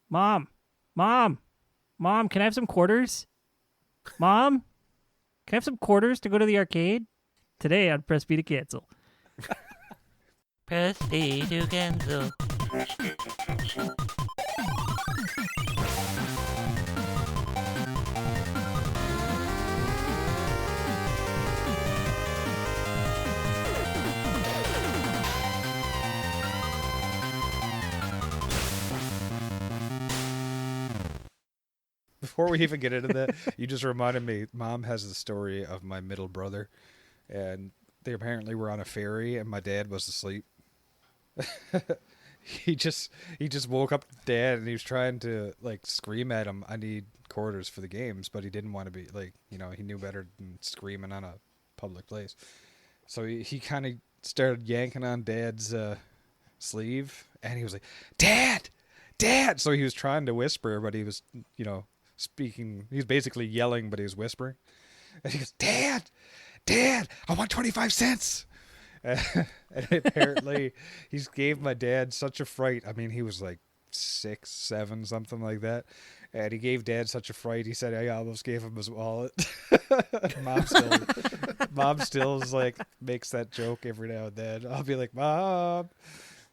Mom, Mom, Mom, can I have some quarters? Mom, can I have some quarters to go to the arcade? Today on Press B to Cancel. Press B to cancel. Before we even get into that, you just reminded me, Mom has the story of my middle brother, and they apparently were on a ferry, and my dad was asleep. he just woke up Dad, and he was trying to, like, scream at him, I need quarters for the games, but he didn't want to be, like, you know, he knew better than screaming on a public place. So he kind of started yanking on Dad's sleeve, and he was like, Dad! Dad! So he was trying to whisper, but he was, you know, speaking. He was basically yelling, but he was whispering. And he goes, Dad! Dad! I want 25 cents! And apparently, he gave my dad such a fright. I mean, he was like 6, 7, something like that. And he gave Dad such a fright, he said I almost gave him his wallet. Mom still is like, makes that joke every now and then. I'll be like, Mom,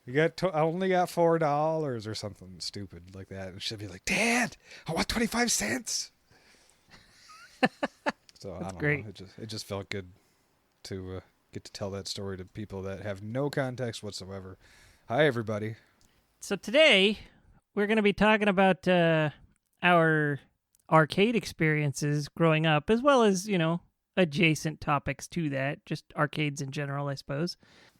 I only got $4 or something stupid like that. And she'll be like, Dad, I want 25 cents. So That's I don't great. know. It just felt good to get to tell that story to people that have no context whatsoever. Hi, everybody. So today, we're going to be talking about our arcade experiences growing up, as well as, you know, adjacent topics to that, just arcades in general, I suppose.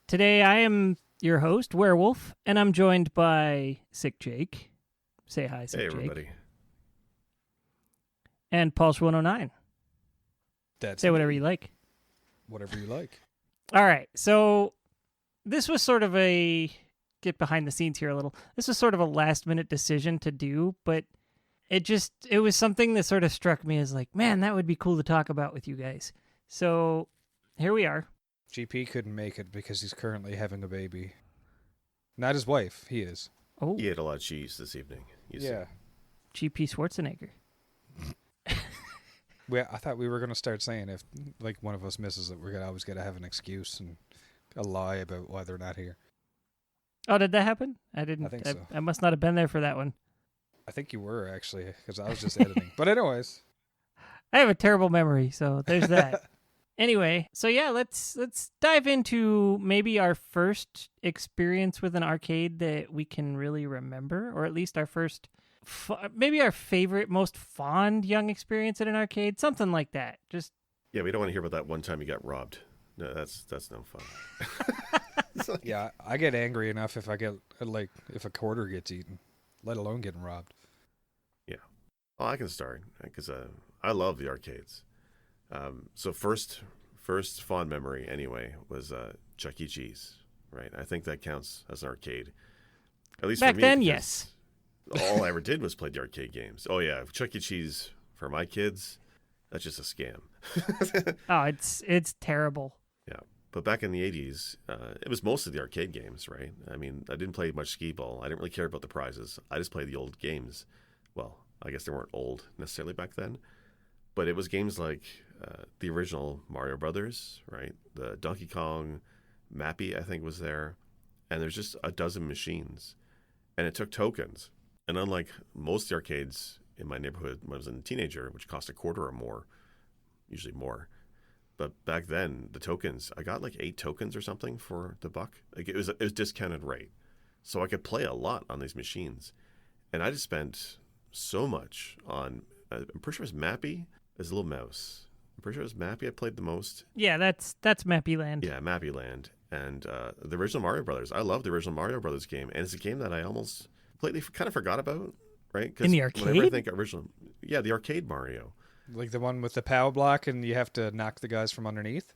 Today, I am your host, Werewolf, and I'm joined by Sick Jake. Say hi, Sick Hey, Jake. everybody. And Pulse 109. That's Say me. whatever you like. Whatever you like. All right, so this was sort of a, get behind the scenes here a little, this was sort of a last minute decision to do, but it was something that sort of struck me as like, man, that would be cool to talk about with you guys. So here we are. GP couldn't make it because he's currently having a baby. Not his wife, he is. Oh, He ate a lot of cheese this evening. You see. Yeah. GP Schwarzenegger. I thought we were going to start saying if, like, one of us misses it, we're gonna always got to have an excuse and a lie about why they're not here. Oh, did that happen? I didn't. I think so. I must not have been there for that one. I think you were, actually, because I was just editing. But anyways. I have a terrible memory, so there's that. Anyway, so yeah, let's dive into maybe our first experience with an arcade that we can really remember, or at least our first, maybe our favorite, most fond young experience at an arcade, something like that. Just Yeah, we don't want to hear about that one time you got robbed. No, that's no fun. Yeah, I get angry enough if I get, like, if a quarter gets eaten, let alone getting robbed. Yeah. Well, I can start because I love the arcades. So first fond memory anyway was Chuck E. Cheese, right? I think that counts as an arcade. At least back for me, then, because yes. all I ever did was play the arcade games. Oh yeah, Chuck E. Cheese for my kids, that's just a scam. Oh, it's terrible. Yeah. But back in the 80s, it was mostly the arcade games, right? I mean, I didn't play much skee-ball. I didn't really care about the prizes. I just played the old games. Well, I guess they weren't old necessarily back then. But it was games like the original Mario Brothers, right? The Donkey Kong, Mappy, I think, was there. And there's just a dozen machines. And it took tokens. And unlike most of the arcades in my neighborhood when I was a teenager, which cost $0.25 or more, usually more, but back then, the tokens, I got like 8 tokens or something for the $1. Like it was discounted rate. So I could play a lot on these machines. And I just spent so much on, I'm pretty sure it was Mappy as a little mouse. I'm pretty sure it was Mappy I played the most. Yeah, that's Mappy Land. Yeah, Mappy Land. And the original Mario Brothers. I love the original Mario Brothers game. And it's a game that I almost completely kind of forgot about, right? In the arcade? Whenever I think original, yeah, the arcade Mario. Like the one with the POW block and you have to knock the guys from underneath?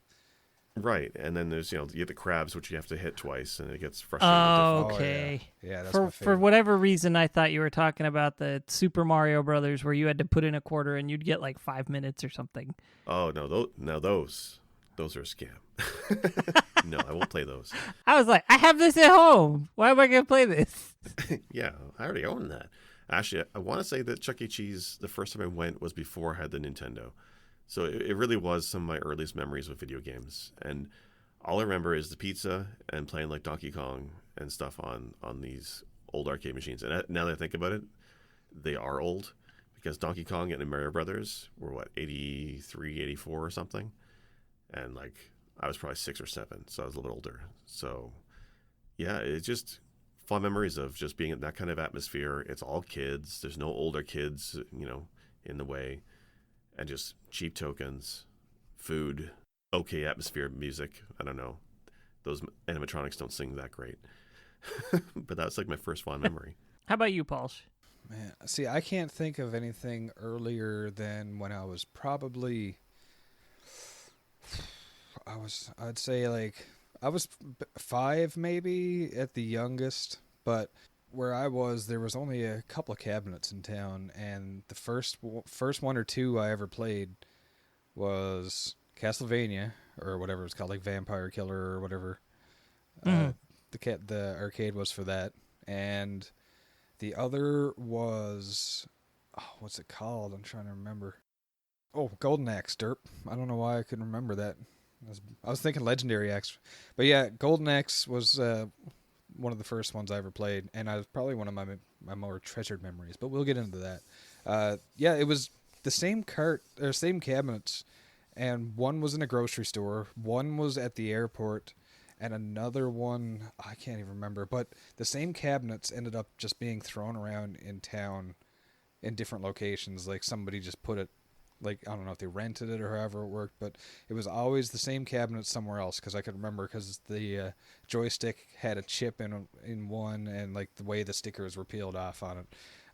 Right, and then there's, you get the crabs, which you have to hit twice, and it gets frustrating. Oh, Oh, okay. Yeah, that's my For favorite. whatever reason, I thought you were talking about the Super Mario Brothers, where you had to put in $0.25 and you'd get like 5 minutes or something. Oh no, those are a scam. No, I won't play those. I was like, I have this at home. Why am I going to play this? Yeah, I already own that. Actually, I want to say that Chuck E. Cheese, the first time I went was before I had the Nintendo. So it really was some of my earliest memories with video games. And all I remember is the pizza and playing like Donkey Kong and stuff on these old arcade machines. And now that I think about it, they are old because Donkey Kong and the Mario Brothers were what, 83, 84 or something? And like I was probably 6 or 7, so I was a little bit older. So yeah, it's just fond memories of just being in that kind of atmosphere. It's all kids. There's no older kids, in the way. And just cheap tokens, food, okay atmosphere, music. I don't know. Those animatronics don't sing that great. But that's like my first fond memory. How about you, Paul? Man, see, I can't think of anything earlier than when I was probably, I'd say like, I was 5 maybe at the youngest, but where I was, there was only a couple of cabinets in town, and the first one or two I ever played was Castlevania, or whatever it's called, like Vampire Killer or whatever. The arcade was for that, and the other was, what's it called? I'm trying to remember. Oh, Golden Axe, derp. I don't know why I couldn't remember that. I was thinking Legendary Axe. But yeah, Golden Axe was one of the first ones I ever played, and I was probably one of my more treasured memories, but we'll get into that. Yeah, it was the same same cabinets, and one was in a grocery store, one was at the airport, and another one, I can't even remember, but the same cabinets ended up just being thrown around in town in different locations. Like somebody just put it, like, I don't know if they rented it or however it worked, but it was always the same cabinet somewhere else, because I could remember, because the joystick had a chip in one, and like the way the stickers were peeled off on it,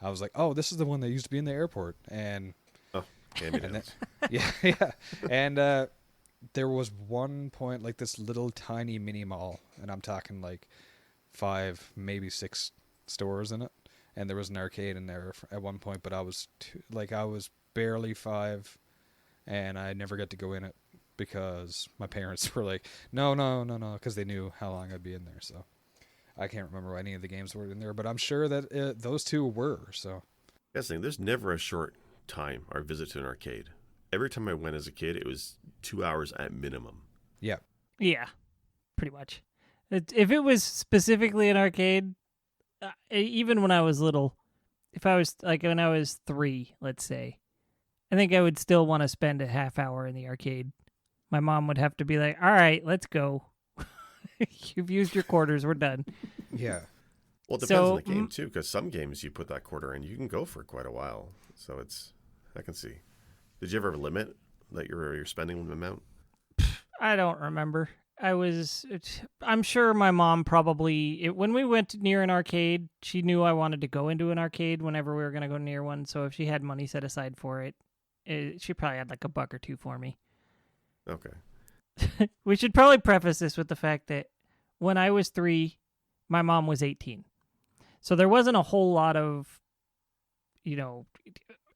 I was like, oh, this is the one that used to be in the airport. And yeah, and there was one point, like this little tiny mini mall, and I'm talking like 5, maybe 6 stores in it, and there was an arcade in there at one point, but I was barely 5, and I never got to go in it because my parents were like, no, because they knew how long I'd be in there. So I can't remember any of the games were in there, but I'm sure that those two were. So There's never a short time or visit to an arcade. Every time I went as a kid, it was 2 hours at minimum. yeah. Yeah, pretty much. If it was specifically an arcade, even when I was little, if I was like when I was 3, let's say, I think I would still want to spend a half hour in the arcade. My mom would have to be like, all right, let's go. You've used your quarters. We're done. Yeah. Well, it depends on the game, too, because some games you put that quarter in, you can go for quite a while. So I can see. Did you ever have a limit that you're spending amount? I don't remember. I'm sure my mom probably, when we went near an arcade, she knew I wanted to go into an arcade whenever we were going to go near one. So if she had money set aside for it, she probably had like $1 or $2 for me. Okay. We should probably preface this with the fact that when I was 3, my mom was 18. So there wasn't a whole lot of,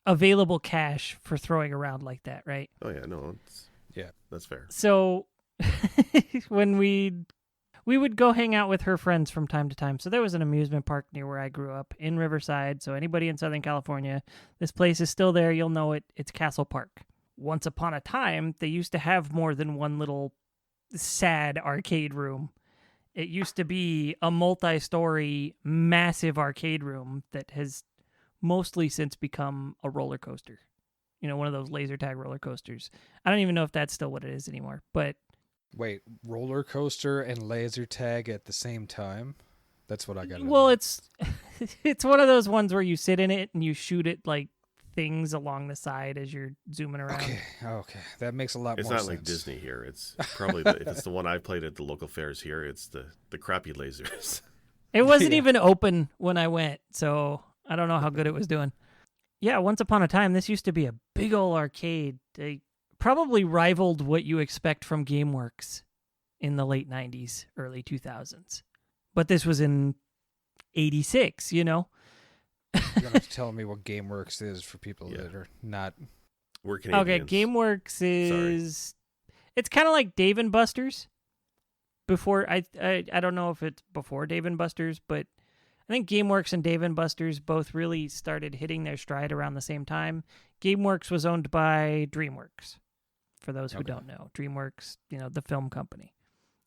available cash for throwing around like that, right? Oh, yeah, no. Yeah. That's fair. So when we would go hang out with her friends from time to time. So there was an amusement park near where I grew up in Riverside. So anybody in Southern California, this place is still there. You'll know it. It's Castle Park. Once upon a time, they used to have more than one little sad arcade room. It used to be a multi-story, massive arcade room that has mostly since become a roller coaster. One of those laser tag roller coasters. I don't even know if that's still what it is anymore, but... Wait, roller coaster and laser tag at the same time? That's what I got. Well, it's one of those ones where you sit in it and you shoot it like things along the side as you're zooming around. Okay. That makes a lot more sense. It's not like Disney here. It's probably, if it's the one I played at the local fairs here, it's the crappy lasers. It wasn't even open when I went, so I don't know how good it was doing. Yeah, once upon a time, this used to be a big old arcade. They probably rivaled what you expect from GameWorks in the late 90s, early 2000s. But this was in 86, You're going to have to tell me what GameWorks is for people that are not... We're Canadians. Okay, GameWorks is... It's kind of like Dave & Buster's. Before, I don't know if it's before Dave & Buster's, but I think GameWorks and Dave and Buster's both really started hitting their stride around the same time. GameWorks was owned by DreamWorks, for those who don't know. DreamWorks, the film company.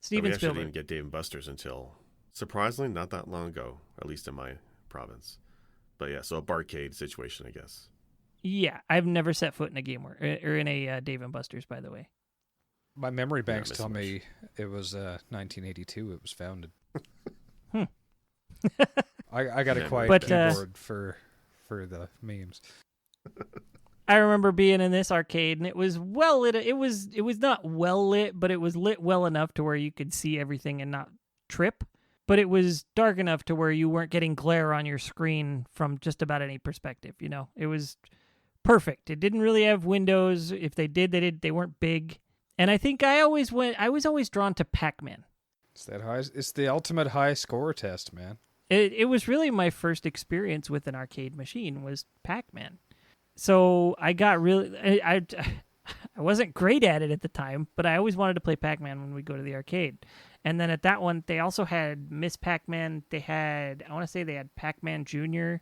Steven we actually Spielberg. didn't get Dave and Buster's until, surprisingly, not that long ago, at least in my province. But yeah, so a barcade situation, I guess. Yeah, I've never set foot in a GameWorks or in a Dave and Buster's, by the way. My memory banks tell me it was 1982 it was founded. I got a quiet keyboard for the memes. I remember being in this arcade, and it was well lit. It was not well lit, but it was lit well enough to where you could see everything and not trip. But it was dark enough to where you weren't getting glare on your screen from just about any perspective. It was perfect. It didn't really have windows. If they did, they weren't big. And I think I was always drawn to Pac-Man. It's the ultimate high score test, man. It was really my first experience with an arcade machine was Pac-Man. So I got really I wasn't great at it at the time, but I always wanted to play Pac-Man when we go to the arcade. And then at that one, they also had Miss Pac-Man. They had Pac-Man Jr.,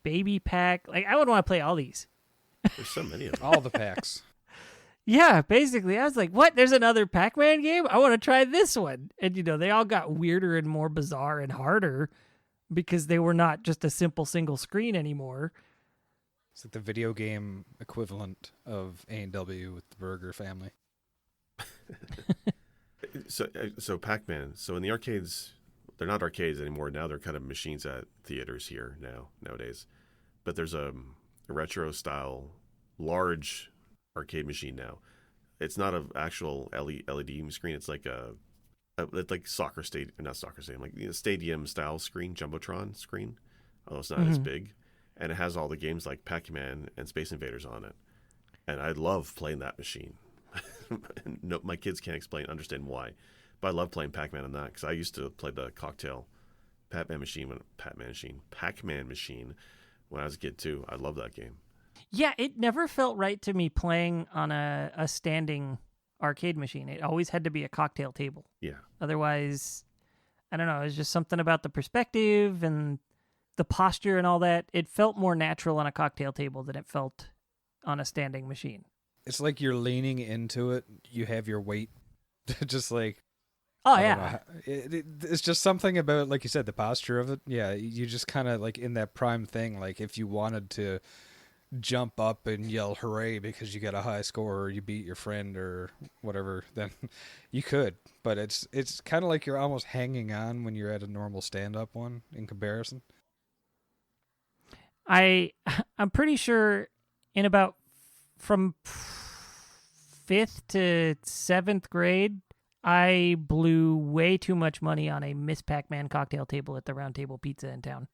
Baby Pac. Like, I would want to play all these. There's so many of them. All the packs. Yeah, basically. I was like, what? There's another Pac-Man game? I want to try this one. And, they all got weirder and more bizarre and harder because they were not just a simple single screen anymore. It's like the video game equivalent of A&W with the Burger family. So Pac-Man. So in the arcades, they're not arcades anymore. Now they're kind of machines at theaters here nowadays. But there's a retro style large arcade machine now. It's not an actual LED screen. It's like it's like stadium style screen, jumbotron screen. Although it's not as big, and it has all the games like Pac-Man and Space Invaders on it. And I love playing that machine. No, my kids can't understand why, but I love playing Pac-Man on that because I used to play the cocktail Pac-Man machine when I was a kid too. I love that game. Yeah, it never felt right to me playing on a standing arcade machine. It always had to be a cocktail table. Yeah. Otherwise, I don't know. It was just something about the perspective and the posture and all that. It felt more natural on a cocktail table than it felt on a standing machine. It's like you're leaning into it. You have your weight, just like. Oh yeah. It's just something about, like you said, the posture of it. Yeah, you just kind of like in that prime thing. Like if you wanted to jump up and yell hooray because you got a high score or you beat your friend or whatever, then you could. But it's kind of like you're almost hanging on when you're at a normal stand-up one in comparison. I'm pretty sure in about from 5th to 7th grade, I blew way too much money on a Miss Pac-Man cocktail table at the Round Table Pizza in town.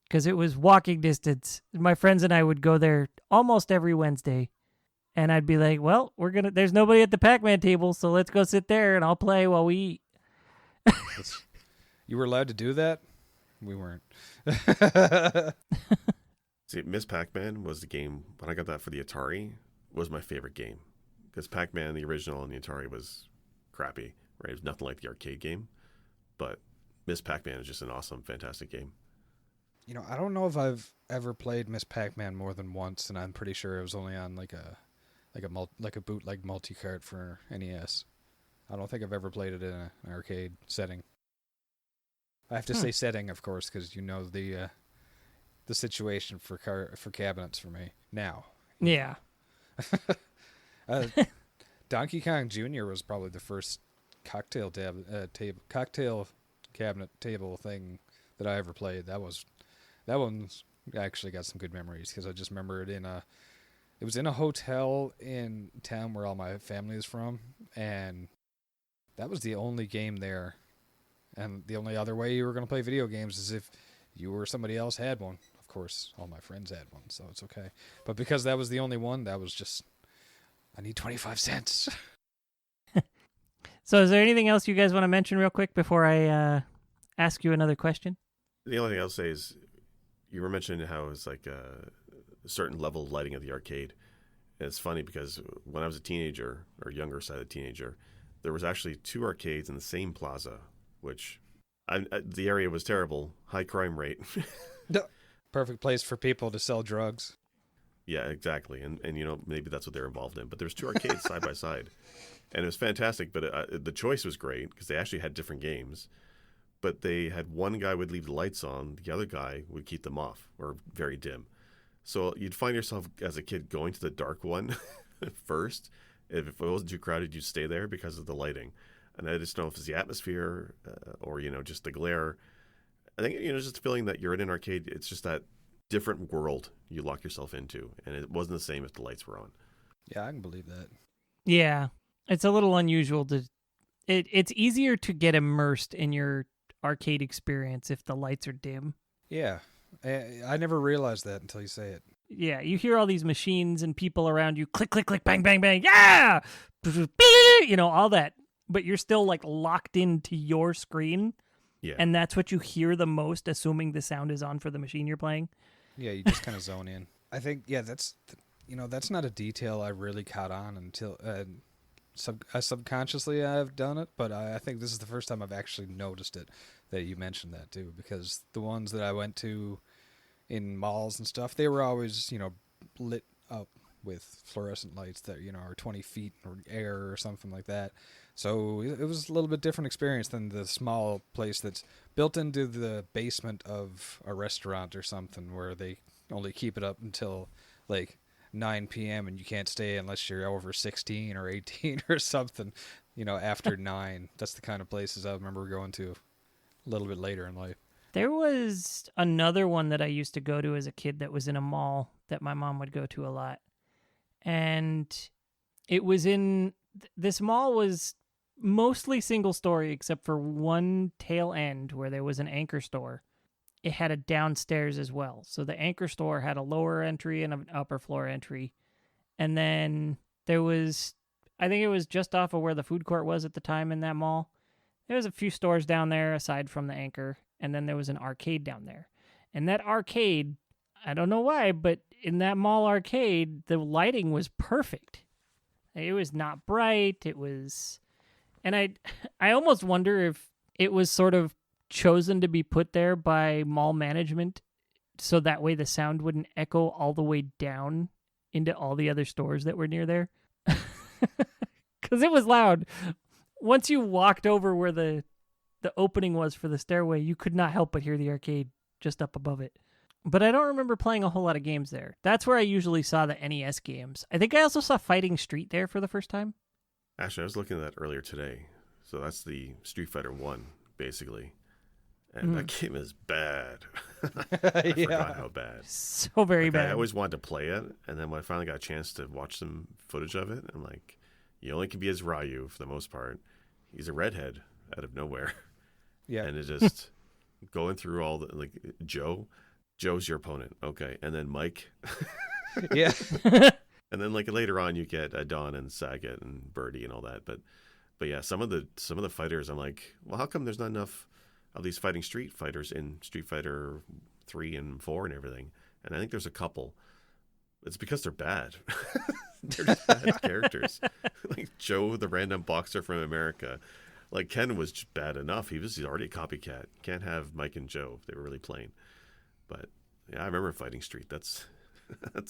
Because it was walking distance. My friends and I would go there almost every Wednesday. And I'd be like, well, there's nobody at the Pac-Man table, so let's go sit there and I'll play while we eat. You were allowed to do that? We weren't. See, Miss Pac-Man was the game, when I got that for the Atari, was my favorite game. Because Pac-Man, the original, and the Atari was crappy, right? It was nothing like the arcade game. But Miss Pac-Man is just an awesome, fantastic game. I don't know if I've ever played Miss Pac-Man more than once, and I'm pretty sure it was only on like a bootleg multi-cart for NES. I don't think I've ever played it in an arcade setting. I have to say setting, of course, because the situation for cabinets for me now. Yeah. Donkey Kong Jr. was probably the first cocktail cabinet table thing that I ever played. That one's actually got some good memories because I just remember it was in a hotel in town where all my family is from, and that was the only game there. And the only other way you were going to play video games is if you or somebody else had one. Of course, all my friends had one, so it's okay. But because that was the only one, that was just, I need 25 cents. So is there anything else you guys want to mention real quick before I ask you another question? The only thing I'll say is you were mentioning how it's like a certain level of lighting at the arcade. And it's funny because when I was a teenager, or younger side of teenager, there was actually 2 arcades in the same plaza, which The area was terrible, high crime rate. No. Perfect place for people to sell drugs. Yeah, exactly. And you know, maybe that's what they're involved in. But there's two arcades side by side, and it was fantastic. But the choice was great because they actually had different games. But they had one guy would leave the lights on, the other guy would keep them off or very dim. So you'd find yourself as a kid going to the dark one first. If it wasn't too crowded, you'd stay there because of the lighting. And I just don't know if it's the atmosphere or, you know, just the glare. I think, you know, just feeling that you're in an arcade, it's just that different world you lock yourself into. And it wasn't the same if the lights were on. Yeah, I can believe that. Yeah, it's a little unusual to. It's easier to get immersed in your arcade experience if the lights are dim. Yeah. I never realized that until you say it. Yeah, you hear all these machines and people around you click, click, click, bang, bang, bang. Yeah, you know, all that. But you're still like locked into your screen. Yeah. And that's what you hear the most, assuming the sound is on for the machine you're playing. Yeah, you just kind of zone in. I think, yeah, that's not a detail I really caught on until subconsciously I've done it, but I think this is the first time I've actually noticed it, that you mentioned that too, because the ones that I went to in malls and stuff, they were always, you know, lit up with fluorescent lights that, you know, are 20 feet or air or something like that. So it was a little bit different experience than the small place that's built into the basement of a restaurant or something where they only keep it up until like 9 p.m. and you can't stay unless you're over 16 or 18 or something, you know, after 9. That's the kind of places I remember going to a little bit later in life. There was another one that I used to go to as a kid that was in a mall that my mom would go to a lot. And it was this mall was mostly single story except for one tail end where there was an anchor store. It had a downstairs as well. So the anchor store had a lower entry and an upper floor entry. And then there was, I think it was just off of where the food court was at the time in that mall. There was a few stores down there aside from the anchor. And then there was an arcade down there. And that arcade, I don't know why, but in that mall arcade, the lighting was perfect. It was not bright. It was, and I almost wonder if it was sort of chosen to be put there by mall management so that way the sound wouldn't echo all the way down into all the other stores that were near there. Because it was loud. Once you walked over where the opening was for the stairway, you could not help but hear the arcade just up above it. But I don't remember playing a whole lot of games there. That's where I usually saw the NES games. I think I also saw Fighting Street there for the first time. Actually, I was looking at that earlier today. So that's the Street Fighter 1, basically. And that game is bad. I forgot how bad. So very bad. I always wanted to play it, and then when I finally got a chance to watch some footage of it, I'm like, you only can be as Ryu for the most part. He's a redhead out of nowhere. Yeah. And it's just going through all the, like, Joe's your opponent. Okay. And then Mike. Yeah. And then like later on you get Don and Sagat and Birdie and all that. But yeah, some of the fighters, I'm like, well, how come there's not enough of these fighting Street Fighters in Street Fighter 3 and 4 and everything? And I think there's a couple. It's because they're bad. They're just bad characters. Like Joe, the random boxer from America. Like Ken was just bad enough. He's already a copycat. Can't have Mike and Joe if they were really playing. But yeah, I remember Fighting Street. That's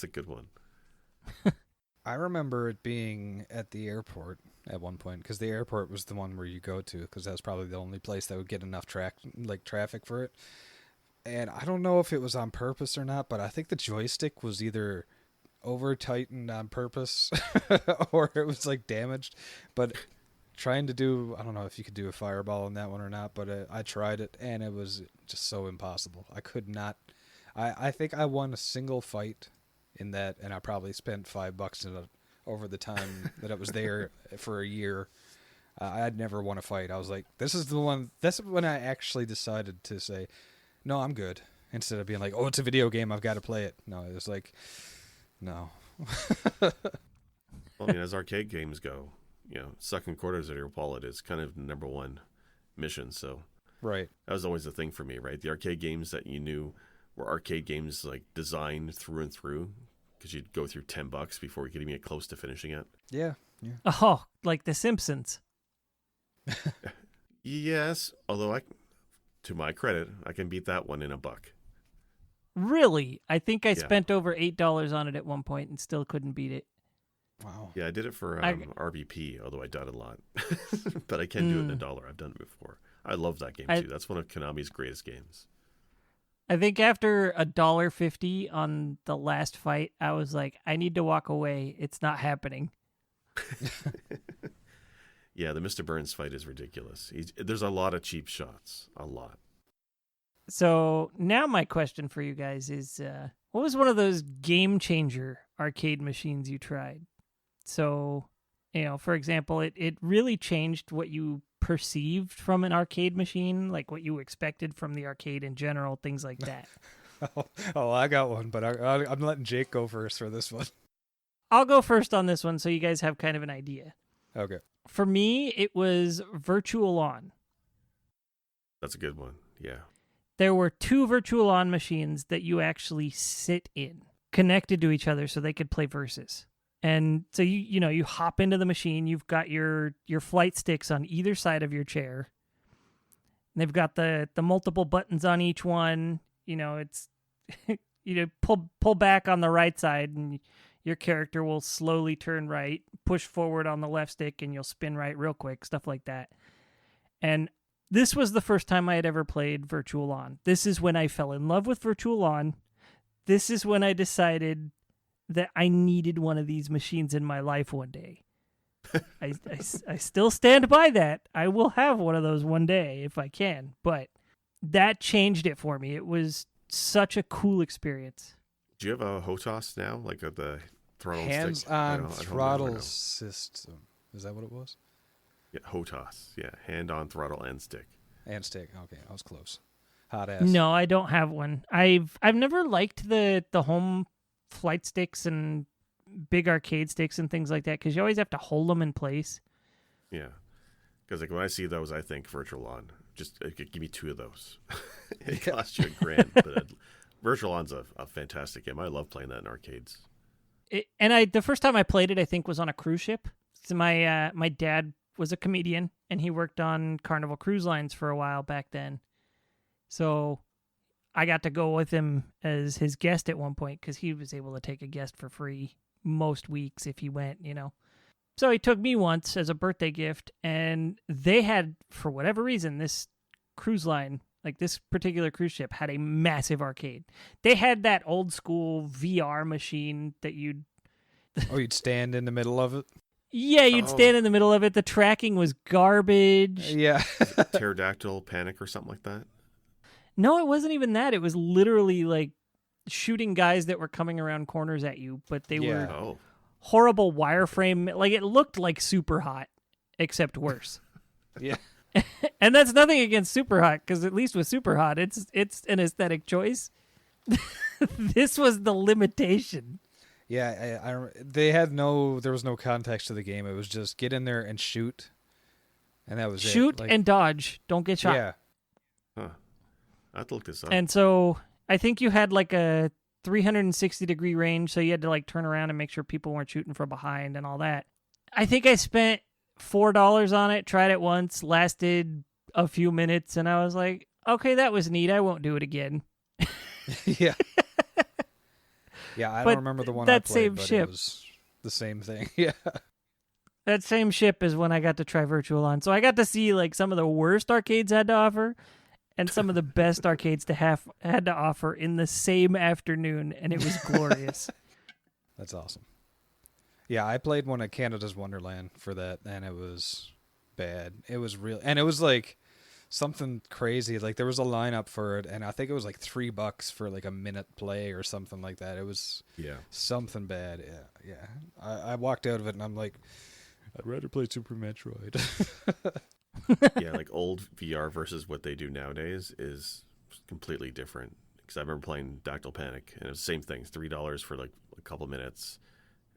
a good one. I remember it being at the airport at one point, because the airport was the one where you go to, because that was probably the only place that would get enough traffic for it. And I don't know if it was on purpose or not, but I think the joystick was either over tightened on purpose or it was like damaged. But trying to do, I don't know if you could do a fireball in that one or not, but I tried it and it was just so impossible. I could not. I think I won a single fight in that, and I probably spent $5 in it over the time that I was there for a year. I'd never won a fight. I was like, this is the one. That's when I actually decided to say, no, I'm good. Instead of being like, oh, it's a video game, I've got to play it. No, it was like, no. Well, I mean, as arcade games go, you know, sucking quarters out of your wallet is kind of the number one mission. So right, that was always the thing for me, right? The arcade games that you knew were arcade games like designed through and through, because you'd go through $10 before you could even get close to finishing it. Yeah, yeah. Oh, like The Simpsons. Yes, although To my credit, I can beat that one in a buck. Really? I think I Yeah. spent over $8 on it at one point and still couldn't beat it. Wow. Yeah, I did it for I- RBP, although I died a lot. But I can do it in $1. I've done it before. I love that game too. That's one of Konami's greatest games. I think after $1.50 on the last fight, I was like, I need to walk away. It's not happening. Yeah, the Mr. Burns fight is ridiculous. There's a lot of cheap shots. A lot. So now my question for you guys is, what was one of those game changer arcade machines you tried? So, for example, it really changed what you perceived from an arcade machine, like what you expected from the arcade in general, things like that. Oh, I got one, but I'm letting Jake go first for this one. I'll go first on this one so you guys have kind of an idea. Okay. For me, it was Virtual On. That's a good one. Yeah. There were 2 Virtual On machines that you actually sit in, connected to each other so they could play versus. And so you hop into the machine, you've got your flight sticks on either side of your chair. And they've got the multiple buttons on each one. It's pull back on the right side and your character will slowly turn right, push forward on the left stick and you'll spin right real quick, stuff like that. And this was the first time I had ever played Virtual On. This is when I fell in love with Virtual On. This is when I decided that I needed one of these machines in my life one day. I still stand by that. I will have one of those one day if I can. But that changed it for me. It was such a cool experience. Do you have a HOTAS now? Like the throttle stick? Hands-on I don't throttle remember now. system. Is that what it was? Yeah, HOTAS. Yeah, hand-on throttle and stick. And stick. Okay, I was close. Hot ass. No, I don't have one. I've never liked the home flight sticks and big arcade sticks and things like that because you always have to hold them in place. Yeah, because like when I see those, I think Virtual On. Just give me 2 of those. It costs you $1,000, but Virtual On's a fantastic game. I love playing that in arcades. The first time I played it, I think, was on a cruise ship. So my dad was a comedian and he worked on Carnival Cruise Lines for a while back then. So I got to go with him as his guest at one point because he was able to take a guest for free most weeks if he went, So he took me once as a birthday gift, and they had, for whatever reason, this cruise line, like this particular cruise ship, had a massive arcade. They had that old school VR machine that you'd... Oh, you'd stand in the middle of it? Yeah, you'd stand in the middle of it. The tracking was garbage. Yeah. Pterodactyl Panic or something like that? No, it wasn't even that. It was literally like shooting guys that were coming around corners at you, but they were horrible wireframe. Like it looked like Super Hot, except worse. Yeah. And that's nothing against Super Hot, because at least with Super Hot, it's an aesthetic choice. This was the limitation. Yeah, there was no context to the game. It was just get in there and shoot, and that was Shoot it. and dodge. Don't get shot. Yeah. Huh. I have to look this up. And so I think you had like a 360-degree range, so you had to like turn around and make sure people weren't shooting from behind and all that. I think I spent $4 on it, tried it once, lasted a few minutes, and I was like, okay, that was neat. I won't do it again. Yeah. Yeah, I But don't remember the one that I played, same but ship. it was the same thing. Yeah. That same ship is when I got to try Virtual On. So I got to see like some of the worst arcades had to offer and some of the best arcades had to offer in the same afternoon, and it was glorious. That's awesome. Yeah, I played one at Canada's Wonderland for that, and it was bad. It was real, and it was like something crazy. Like there was a lineup for it, and I think it was like $3 for like a minute play or something like that. It was something bad. Yeah. I walked out of it, and I'm like, I'd rather play Super Metroid. Yeah, like old VR versus what they do nowadays is completely different. Because I remember playing Dactyl Panic, and it was the same thing. $3 for like a couple minutes,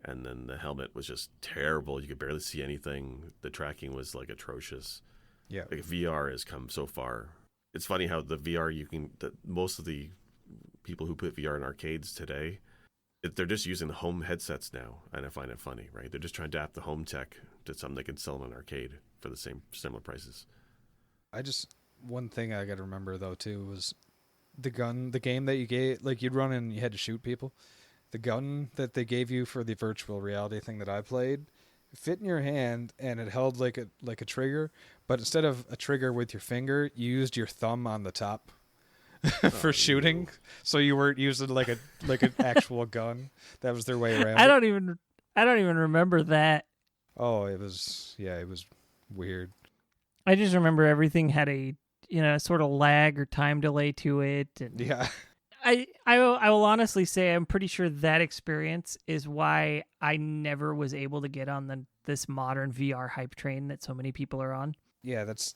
and then the helmet was just terrible. You could barely see anything. The tracking was like atrocious. Yeah. Like VR has come so far. It's funny how the VR most of the people who put VR in arcades today, they're just using home headsets now, and I find it funny, right? They're just trying to adapt the home tech to something they can sell in an arcade for the similar prices. one thing I got to remember though too was the game that you gave, like you'd run and you had to shoot people. The gun that they gave you for the virtual reality thing that I played fit in your hand, and it held like a trigger, but instead of a trigger with your finger, you used your thumb on the top for shooting. No. So you weren't using like an actual gun. That was their way around. I don't even remember that. Oh, it was weird. I just remember everything had a sort of lag or time delay to it. And Yeah. I will honestly say I'm pretty sure that experience is why I never was able to get on this modern VR hype train that so many people are on. Yeah, that's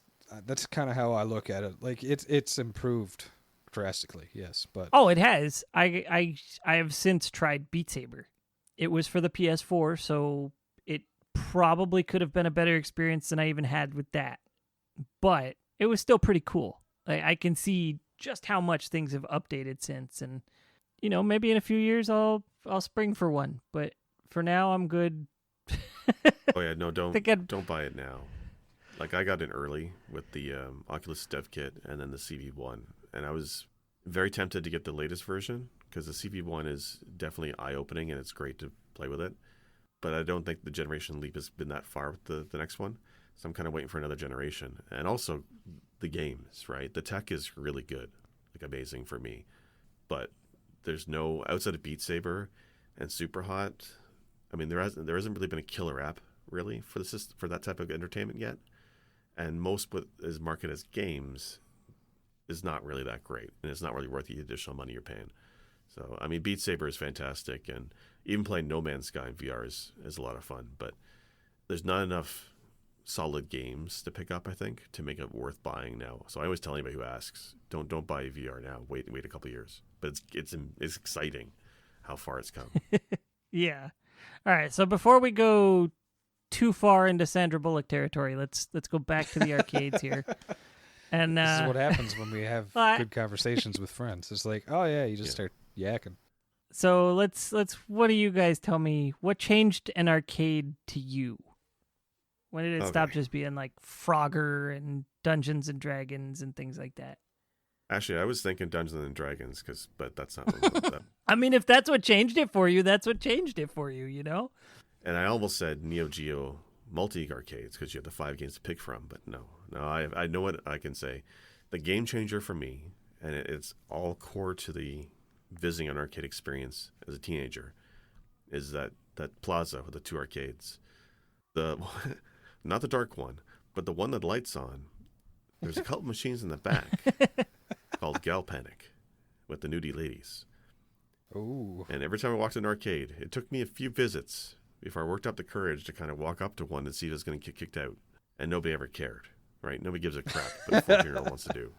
kind of how I look at it. Like it's improved drastically, yes, but Oh, it has. I have since tried Beat Saber. It was for the PS4, so it probably could have been a better experience than I even had with that. But it was still pretty cool. I can see just how much things have updated since, and maybe in a few years I'll spring for one. But for now, I'm good. Oh yeah, no, don't buy it now. Like I got in early with the Oculus Dev Kit and then the CV1, and I was very tempted to get the latest version because the CV1 is definitely eye-opening and it's great to play with it. But I don't think the generation leap has been that far with the next one, so I'm kind of waiting for another generation. And also the games, right? The tech is really good, like amazing for me, but there's no outside of Beat Saber and Super Hot. I mean, there hasn't really been a killer app really for the system, for that type of entertainment yet. And most what is marketed as games is not really that great, and it's not really worth the additional money you're paying. So, I mean, Beat Saber is fantastic, and even playing No Man's Sky in VR is a lot of fun. But there's not enough solid games to pick up, I think, to make it worth buying now. So I always tell anybody who asks, don't buy VR now. Wait a couple of years. But it's exciting how far it's come. Yeah. All right. So before we go too far into Sandra Bullock territory, let's go back to the arcades here. And this is what happens when we have good conversations with friends. It's like, oh yeah, you just start yakking. So let's. What do you guys tell me? What changed an arcade to you? When did it stop just being like Frogger and Dungeons and Dragons and things like that? Actually, I was thinking Dungeons and Dragons, but that's not that. I mean, if that's what changed it for you, that's what changed it for you, you know? And I almost said Neo Geo multi-arcades because you have the 5 games to pick from, but no, I know what I can say. The game changer for me, and it's all core to the visiting an arcade experience as a teenager, is that plaza with the 2 arcades. Not the dark one, but the one that lights on. There's a couple machines in the back called Gal Panic with the nudie ladies. Ooh. And every time I walked in an arcade, it took me a few visits before I worked up the courage to kind of walk up to one and see if I was going to get kicked out. And nobody ever cared, right? Nobody gives a crap what a 14-year-old wants to do.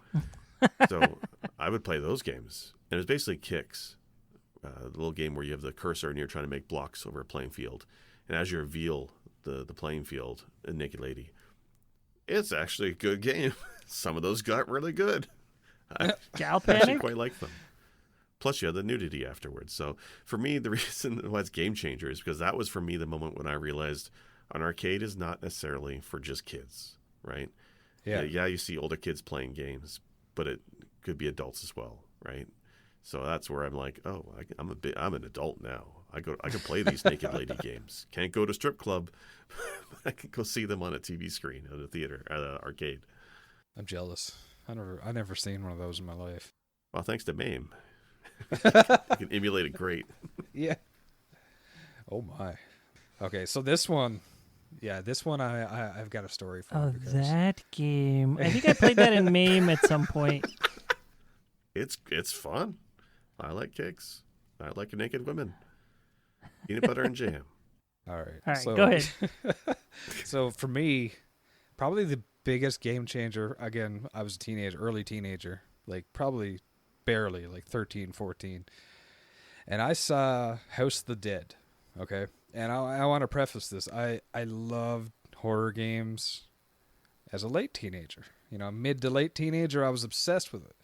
So I would play those games. And it was basically Kicks, the little game where you have the cursor and you're trying to make blocks over a playing field. And as you reveal the playing field, a naked lady, it's actually a good game. Some of those got really good. I Gal actually Panic? quite like them. Plus, you had the nudity afterwards. So for me, the reason why it's game changer is because that was for me the moment when I realized an arcade is not necessarily for just kids, right? Yeah. Yeah, you see older kids playing games, but it could be adults as well, right? So that's where I'm like, oh, I'm an adult now. I can play these naked lady games. Can't go to strip club, but I can go see them on a TV screen at a theater, at an arcade. I'm jealous. I never seen one of those in my life. Well, thanks to MAME. You can emulate it great. Yeah. Oh my. Okay, so this one I've got a story for. Oh, that game. I think I played that in MAME at some point. It's fun. I like Kicks. I like naked women. Peanut butter and jam. All right. All right, go ahead. So for me, probably the biggest game changer, again, I was a teenager, early teenager, like probably barely, like 13, 14. And I saw House of the Dead, okay? And I want to preface this. I loved horror games as a late teenager. You know, mid to late teenager, I was obsessed with it.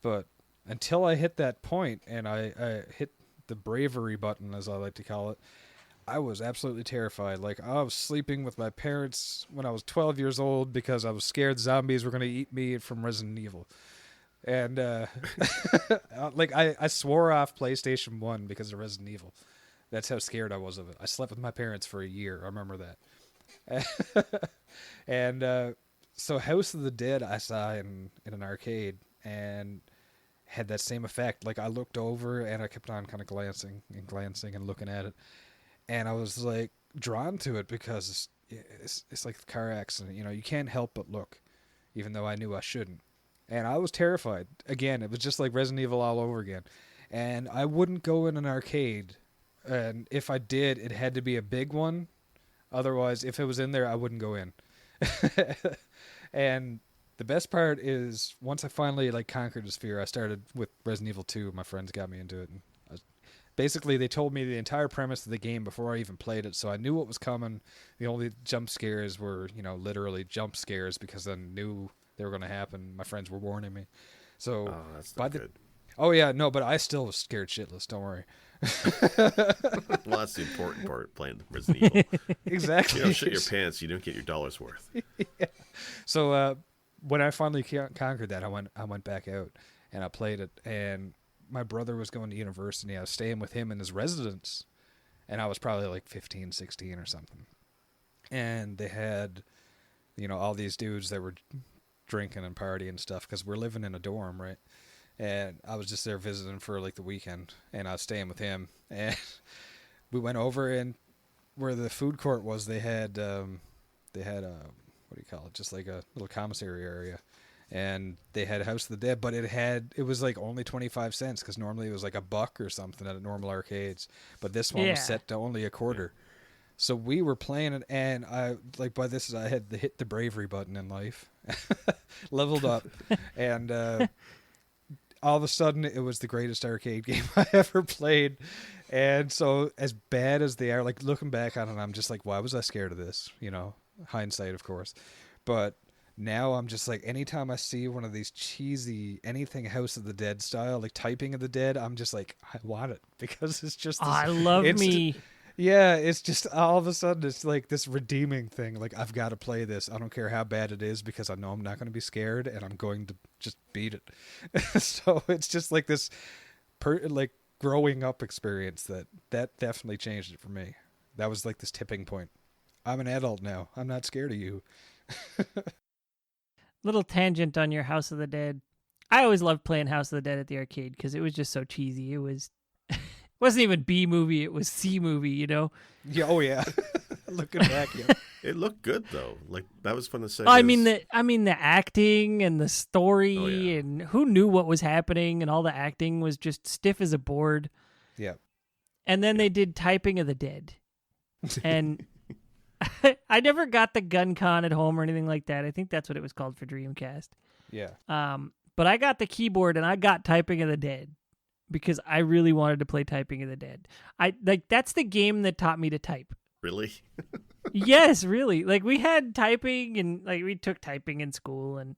But until I hit that point and I hit the bravery button, as I like to call it, I was absolutely terrified. Like, I was sleeping with my parents when I was 12 years old because I was scared zombies were going to eat me from Resident Evil. And, like, I swore off PlayStation 1 because of Resident Evil. That's how scared I was of it. I slept with my parents for a year. I remember that. And, so House of the Dead I saw in an arcade and had that same effect. Like, I looked over and I kept on kind of glancing and looking at it. And I was like drawn to it because it's like a car accident. You know, you can't help but look, even though I knew I shouldn't. And I was terrified. Again, it was just like Resident Evil all over again. And I wouldn't go in an arcade. And if I did, it had to be a big one. Otherwise, if it was in there, I wouldn't go in. And the best part is once I finally like conquered this fear, I started with Resident Evil 2. My friends got me into it. And basically, they told me the entire premise of the game before I even played it, so I knew what was coming. The only jump scares were, you know, literally jump scares because I knew they were going to happen. My friends were warning me. So, Oh, that's not good. Oh yeah, no, but I still was scared shitless. Don't worry. Well, that's the important part, playing Resident Evil. Exactly. You don't shit your pants, you don't get your dollar's worth. Yeah. So when I finally conquered that, I went back out and I played it, and my brother was going to university. I was staying with him in his residence, and I was probably like 15, 16 or something. And they had, you know, all these dudes that were drinking and partying and stuff because we're living in a dorm, right? And I was just there visiting for like the weekend, and I was staying with him. And we went over, and where the food court was, they had a, what do you call it? Just like a little commissary area. And they had House of the Dead, but it was like only 25 cents because normally it was like $1 or something at normal arcades. But this one was set to only a quarter. So we were playing it, and I had to hit the bravery button in life, leveled up, and all of a sudden it was the greatest arcade game I ever played. And so as bad as they are, like looking back on it, I'm just like, why was I scared of this? You know, hindsight, of course, but. Now I'm just like, anytime I see one of these cheesy anything House of the Dead style, like Typing of the Dead, I'm just like, I want it because it's just. I love me. Yeah, it's just all of a sudden it's like this redeeming thing. Like, I've got to play this. I don't care how bad it is because I know I'm not going to be scared and I'm going to just beat it. So it's just like this, like growing up experience that definitely changed it for me. That was like this tipping point. I'm an adult now. I'm not scared of you. Little tangent on your House of the Dead. I always loved playing House of the Dead at the arcade because it was just so cheesy. It wasn't even B movie, it was C movie, you know? Yeah, oh yeah. Looking back, yeah. It looked good though. Like that was fun to say. I mean the acting and the story and who knew what was happening, and all the acting was just stiff as a board. Yeah. And then they did Typing of the Dead. And I never got the gun con at home or anything like that. I think that's what it was called for Dreamcast. Yeah. But I got the keyboard and I got Typing of the Dead because I really wanted to play Typing of the Dead. That's the game that taught me to type. Really? Yes, really. Like we had typing and like we took typing in school in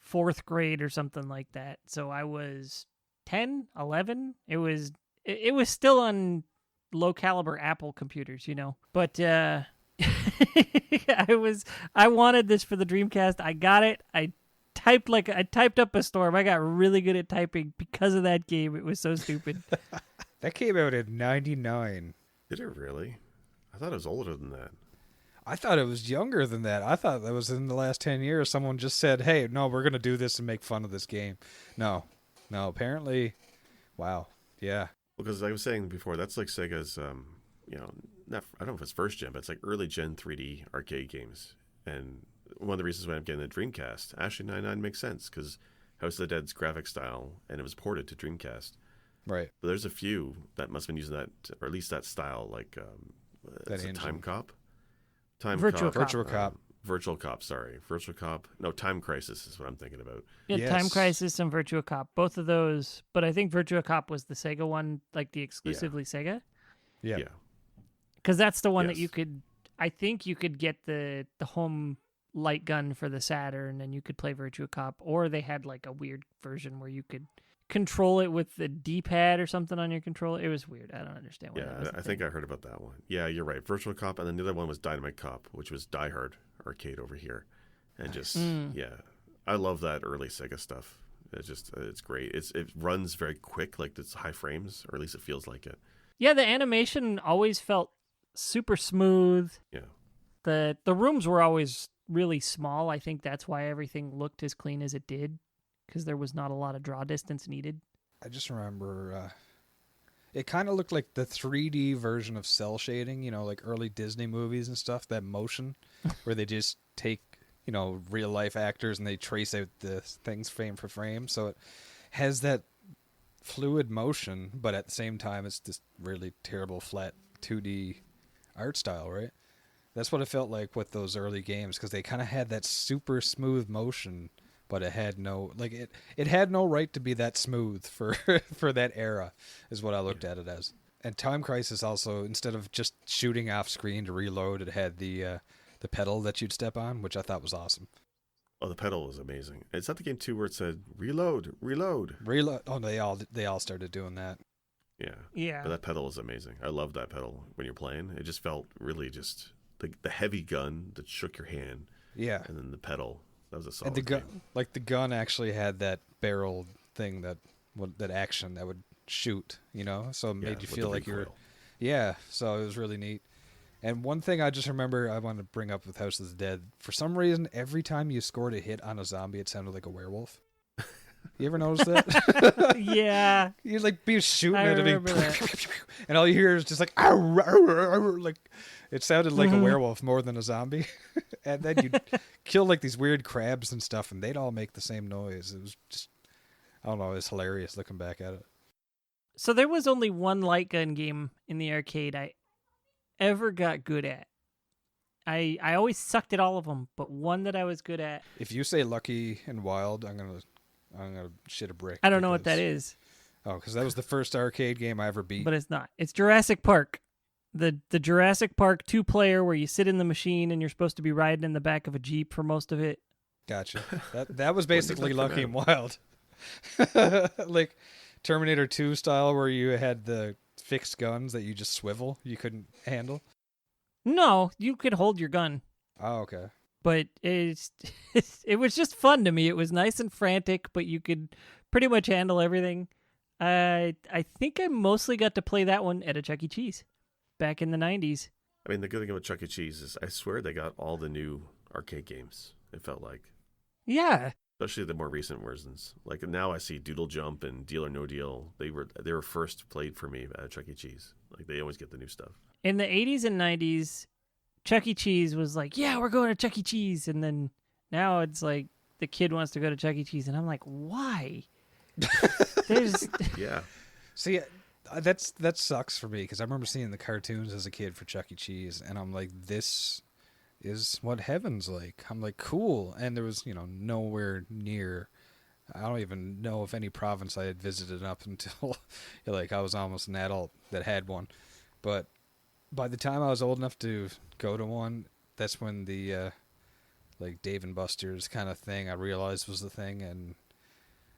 4th grade or something like that. So I was 10, 11. It was still on low caliber Apple computers, you know. But I wanted this for the Dreamcast. I got it. I typed up a storm. I got really good at typing because of that game. It was so stupid. That came out in 99. Did it really? I thought it was older than that. I thought it was younger than that. I thought that was in the last 10 years. Someone just said, hey, no, we're going to do this and make fun of this game. No, apparently. Wow. Yeah. Because I was saying before, that's like Sega's, I don't know if it's first gen, but it's like early gen 3D arcade games. And one of the reasons why I'm getting the Dreamcast, Ashley 99 makes sense because House of the Dead's graphic style, and it was ported to Dreamcast. Right. But there's a few that must have been using that, or at least that style, like Time Cop. Virtual Cop. Virtual Cop, sorry. Virtual Cop. No, Time Crisis is what I'm thinking about. Yeah, Yes. Time Crisis and Virtua Cop. Both of those. But I think Virtua Cop was the Sega one, like the exclusively Sega. Yeah. Because that's the one that Yes. you could, I think you could get the home light gun for the Saturn and you could play Virtua Cop. Or they had like a weird version where you could control it with the D-pad or something on your controller. It was weird. I don't understand why that Yeah, was the I think thing. I heard about that one. Yeah, you're right. Virtual Cop, and then the other one was Dynamite Cop, which was Die Hard arcade over here, and just Mm. yeah, I love that early Sega stuff. It's great. It runs very quick, like it's high frames, or at least it feels like it. Yeah, the animation always felt super smooth. Yeah, The rooms were always really small. I think that's why everything looked as clean as it did, because there was not a lot of draw distance needed. I just remember it kind of looked like the 3D version of cell shading, like early Disney movies and stuff, that motion where they just take, real life actors and they trace out the things frame for frame. So it has that fluid motion, but at the same time, it's this really terrible flat 2D art style, right? That's what it felt like with those early games, because they kind of had that super smooth motion, but it had no it had no right to be that smooth for for that era, is what I looked at it as. And Time Crisis also, instead of just shooting off screen to reload, it had the pedal that you'd step on, which I thought was awesome. oh, the pedal was amazing. Is that the game too, where it said reload, reload? Reload. Oh, they all started doing that. Yeah, Yeah. but that pedal was amazing. I love that pedal when you're playing. It just felt really just the heavy gun that shook your hand, Yeah. and then the pedal. That was a solid And the gun, game. the gun actually had that barrel thing that action that would shoot, so it Yeah, made you with feel the like you're, recoil. yeah. So it was really neat. And one thing I just remember I want to bring up with House of the Dead, for some reason, every time you scored a hit on a zombie, it sounded like a werewolf. You ever notice that? Yeah. You'd like be shooting I at it, remember that. and all you hear is just like, "Arr, arr, arr," like it sounded like a Mhm. werewolf more than a zombie. And then you'd kill like these weird crabs and stuff, and they'd all make the same noise. It was just, I don't know, it's hilarious looking back at it. So there was only one light gun game in the arcade I ever got good at. I always sucked at all of them, but one that I was good at. If you say Lucky and Wild, I'm gonna shit a brick. I don't know what that because- is, Oh, because that was the first arcade game I ever beat. but it's not. It's Jurassic Park. The Jurassic Park 2-player where you sit in the machine and you're supposed to be riding in the back of a Jeep for most of it. Gotcha. That was When did basically that come Lucky out? and Wild. Like Terminator 2 style, where you had the fixed guns that you just swivel, you couldn't handle. No, you could hold your gun, Oh, okay. but it was just fun to me. It was nice and frantic, but you could pretty much handle everything. I think I mostly got to play that one at a Chuck E. Cheese back in the 90s. I mean, the good thing about Chuck E. Cheese is I swear they got all the new arcade games. It felt like, Yeah. especially the more recent versions. Like now, I see Doodle Jump and Deal or No Deal. They were first played for me at Chuck E. Cheese. Like they always get the new stuff. In the 80s and 90s, Chuck E. Cheese was like, yeah, we're going to Chuck E. Cheese. And then now it's like the kid wants to go to Chuck E. Cheese. And I'm like, why? There's Yeah, See, that sucks for me, because I remember seeing the cartoons as a kid for Chuck E. Cheese, and I'm like, this is what heaven's like. I'm like, cool. And there was, nowhere near. I don't even know if any province I had visited up until like I was almost an adult that had one. But by the time I was old enough to go to one, that's when the like Dave and Buster's kind of thing I realized was the thing, and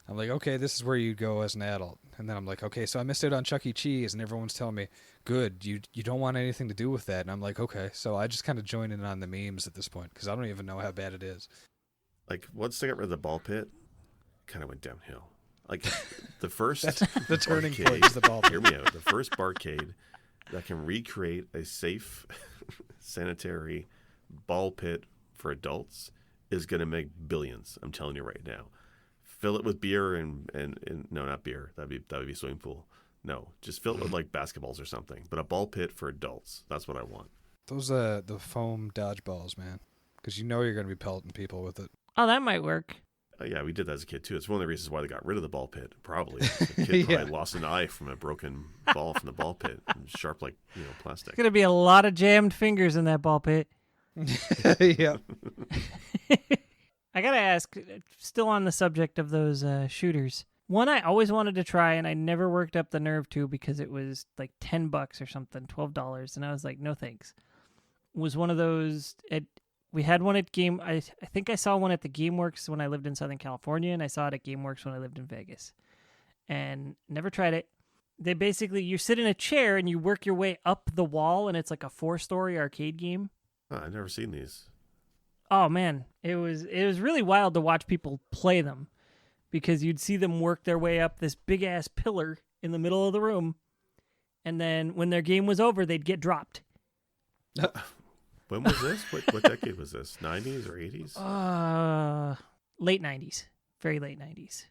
I'm like, okay, this is where you go as an adult. And then I'm like, okay, so I missed out on Chuck E. Cheese, and everyone's telling me, good, you don't want anything to do with that. And I'm like, okay, so I just kind of join in on the memes at this point, because I don't even know how bad it is. like once they got rid of the ball pit, kind of went downhill. Like the first The turning barcade- point is the ball pit. Hear me out. The first barcade that can recreate a safe, sanitary ball pit for adults is going to make billions. I'm telling you right now. Fill it with beer and no, not beer. That would be swimming pool. No, just fill it with like basketballs or something. But a ball pit for adults. That's what I want. Those the foam dodgeballs, man, because you're going to be pelting people with it. oh, that might work. Yeah, we did that as a kid too. It's one of the reasons why they got rid of the ball pit. Probably the kid Yeah. probably lost an eye from a broken ball from the ball pit, sharp like plastic. There's gonna be a lot of jammed fingers in that ball pit. Yeah. I gotta ask, still on the subject of those shooters. One I always wanted to try, and I never worked up the nerve to because it was like $10 or something, $12, and I was like, no thanks. Was one of those we had one at Game. I think I saw one at the GameWorks when I lived in Southern California, and I saw it at GameWorks when I lived in Vegas. and never tried it. They basically, you sit in a chair and you work your way up the wall, and it's like a 4-story arcade game. Oh, I've never seen these. Oh man, it was really wild to watch people play them, because you'd see them work their way up this big ass pillar in the middle of the room, and then when their game was over, they'd get dropped. When was this? What decade was this? 90s or 80s? Late 90s, very late 90s.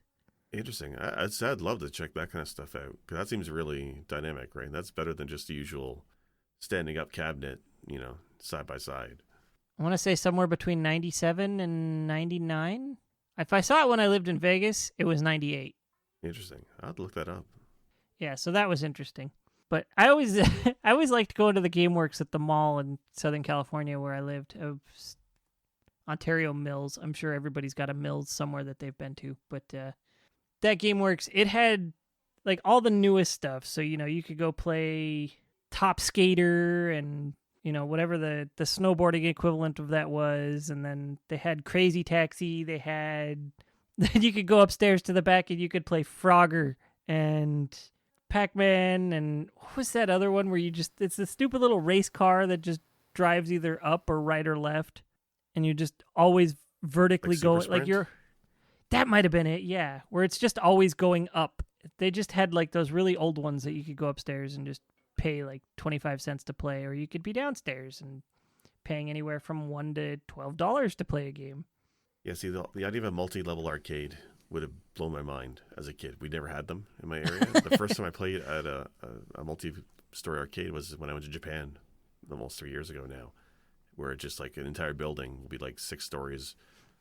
Interesting. I'd love to check that kind of stuff out, because that seems really dynamic, right? That's better than just the usual standing up cabinet, side by side. I want to say somewhere between 97 and 99. If I saw it when I lived in Vegas, it was 98. Interesting. I'll have to look that up. Yeah, so that was interesting. But I always I always liked going to the GameWorks at the mall in Southern California where I lived. Ontario Mills. I'm sure everybody's got a Mills somewhere that they've been to. But that GameWorks, it had like all the newest stuff. So, you could go play Top Skater and whatever the snowboarding equivalent of that was. And then they had Crazy Taxi. They had, you could go upstairs to the back and you could play Frogger and Pac-Man. And what was that other one where it's the stupid little race car that just drives either up or right or left. And you just always vertically like go, Super like Sprint? that might have been it. Yeah. Where it's just always going up. They just had like those really old ones that you could go upstairs and just pay like 25 cents to play, or you could be downstairs and paying anywhere from $1 to $12 to play a game. Yeah, see, the idea of a multi-level arcade would have blown my mind as a kid. We never had them in my area. The first time I played at a multi-story arcade was when I went to Japan almost 3 years ago now, where just like an entire building will be like 6 stories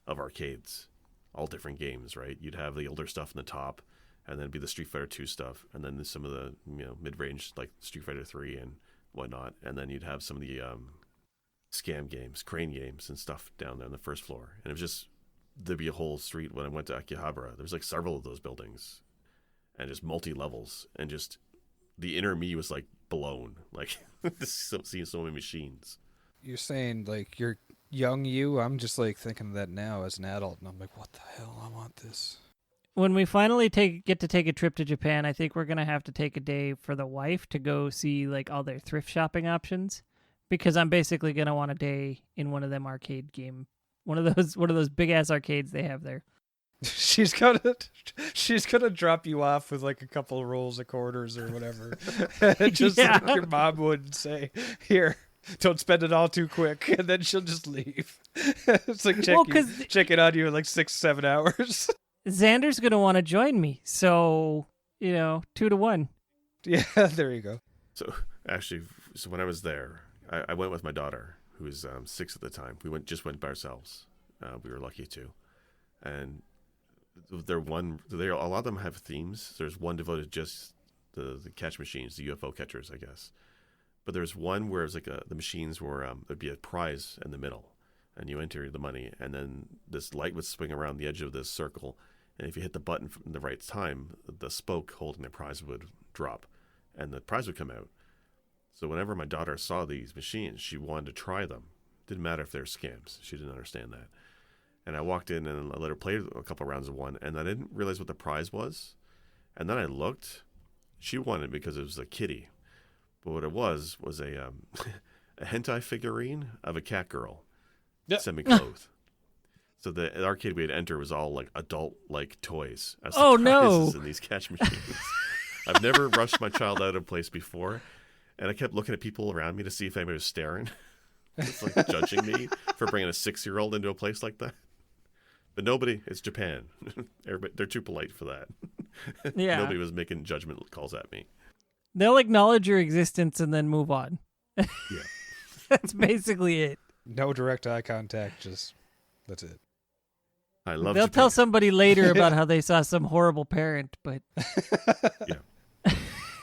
of arcades, all different games, right? You'd have the older stuff in the top, and then it'd be the Street Fighter 2 stuff, and then some of the mid-range like Street Fighter 3 and whatnot, and then you'd have some of the scam games, crane games, and stuff down there on the first floor. And it was just, there'd be a whole street. When I went to Akihabara, there was like several of those buildings, and just multi-levels, and just the inner me was like blown, like seeing so many machines. You're saying like you're young I'm just like thinking of that now as an adult, and I'm like, what the hell? I want this. When we finally get to take a trip to Japan, I think we're going to have to take a day for the wife to go see like all their thrift shopping options, because I'm basically going to want a day in one of them arcade game, one of those big ass arcades they have there. She's gonna drop you off with like a couple of rolls of quarters or whatever. Just Yeah. like your mom would say, here, don't spend it all too quick, and then she'll just leave. It's like checking on you in like 6-7 hours. Xander's going to want to join me. So, 2 to 1. Yeah, there you go. So actually, when I was there, I went with my daughter, who was 6 at the time. We went by ourselves. We were lucky to, and a lot of them have themes. There's one devoted just the catch machines, the UFO catchers, I guess. But there's one where it's like the machines where there'd be a prize in the middle, and you enter the money, and then this light would swing around the edge of this circle, and if you hit the button in the right time, the spoke holding the prize would drop, and the prize would come out. So whenever my daughter saw these machines, she wanted to try them. Didn't matter if they're scams. She didn't understand that. And I walked in and I let her play a couple of rounds of one, and I didn't realize what the prize was. And then I looked. She won it because it was a kitty. But what it was a a hentai figurine of a cat girl, semi-clothed. So the arcade we had entered was all like adult-like toys. As Oh, no. surprises in these catch machines. I've never rushed my child out of place before, and I kept looking at people around me to see if anybody was staring. It's like judging me for bringing a 6-year-old into a place like that. But nobody, it's Japan. Everybody, they're too polite for that. Yeah. Nobody was making judgment calls at me. They'll acknowledge your existence and then move on. Yeah. That's basically it. No direct eye contact, just that's it. I love They'll Japan. tell somebody later about how they saw some horrible parent, but Yeah.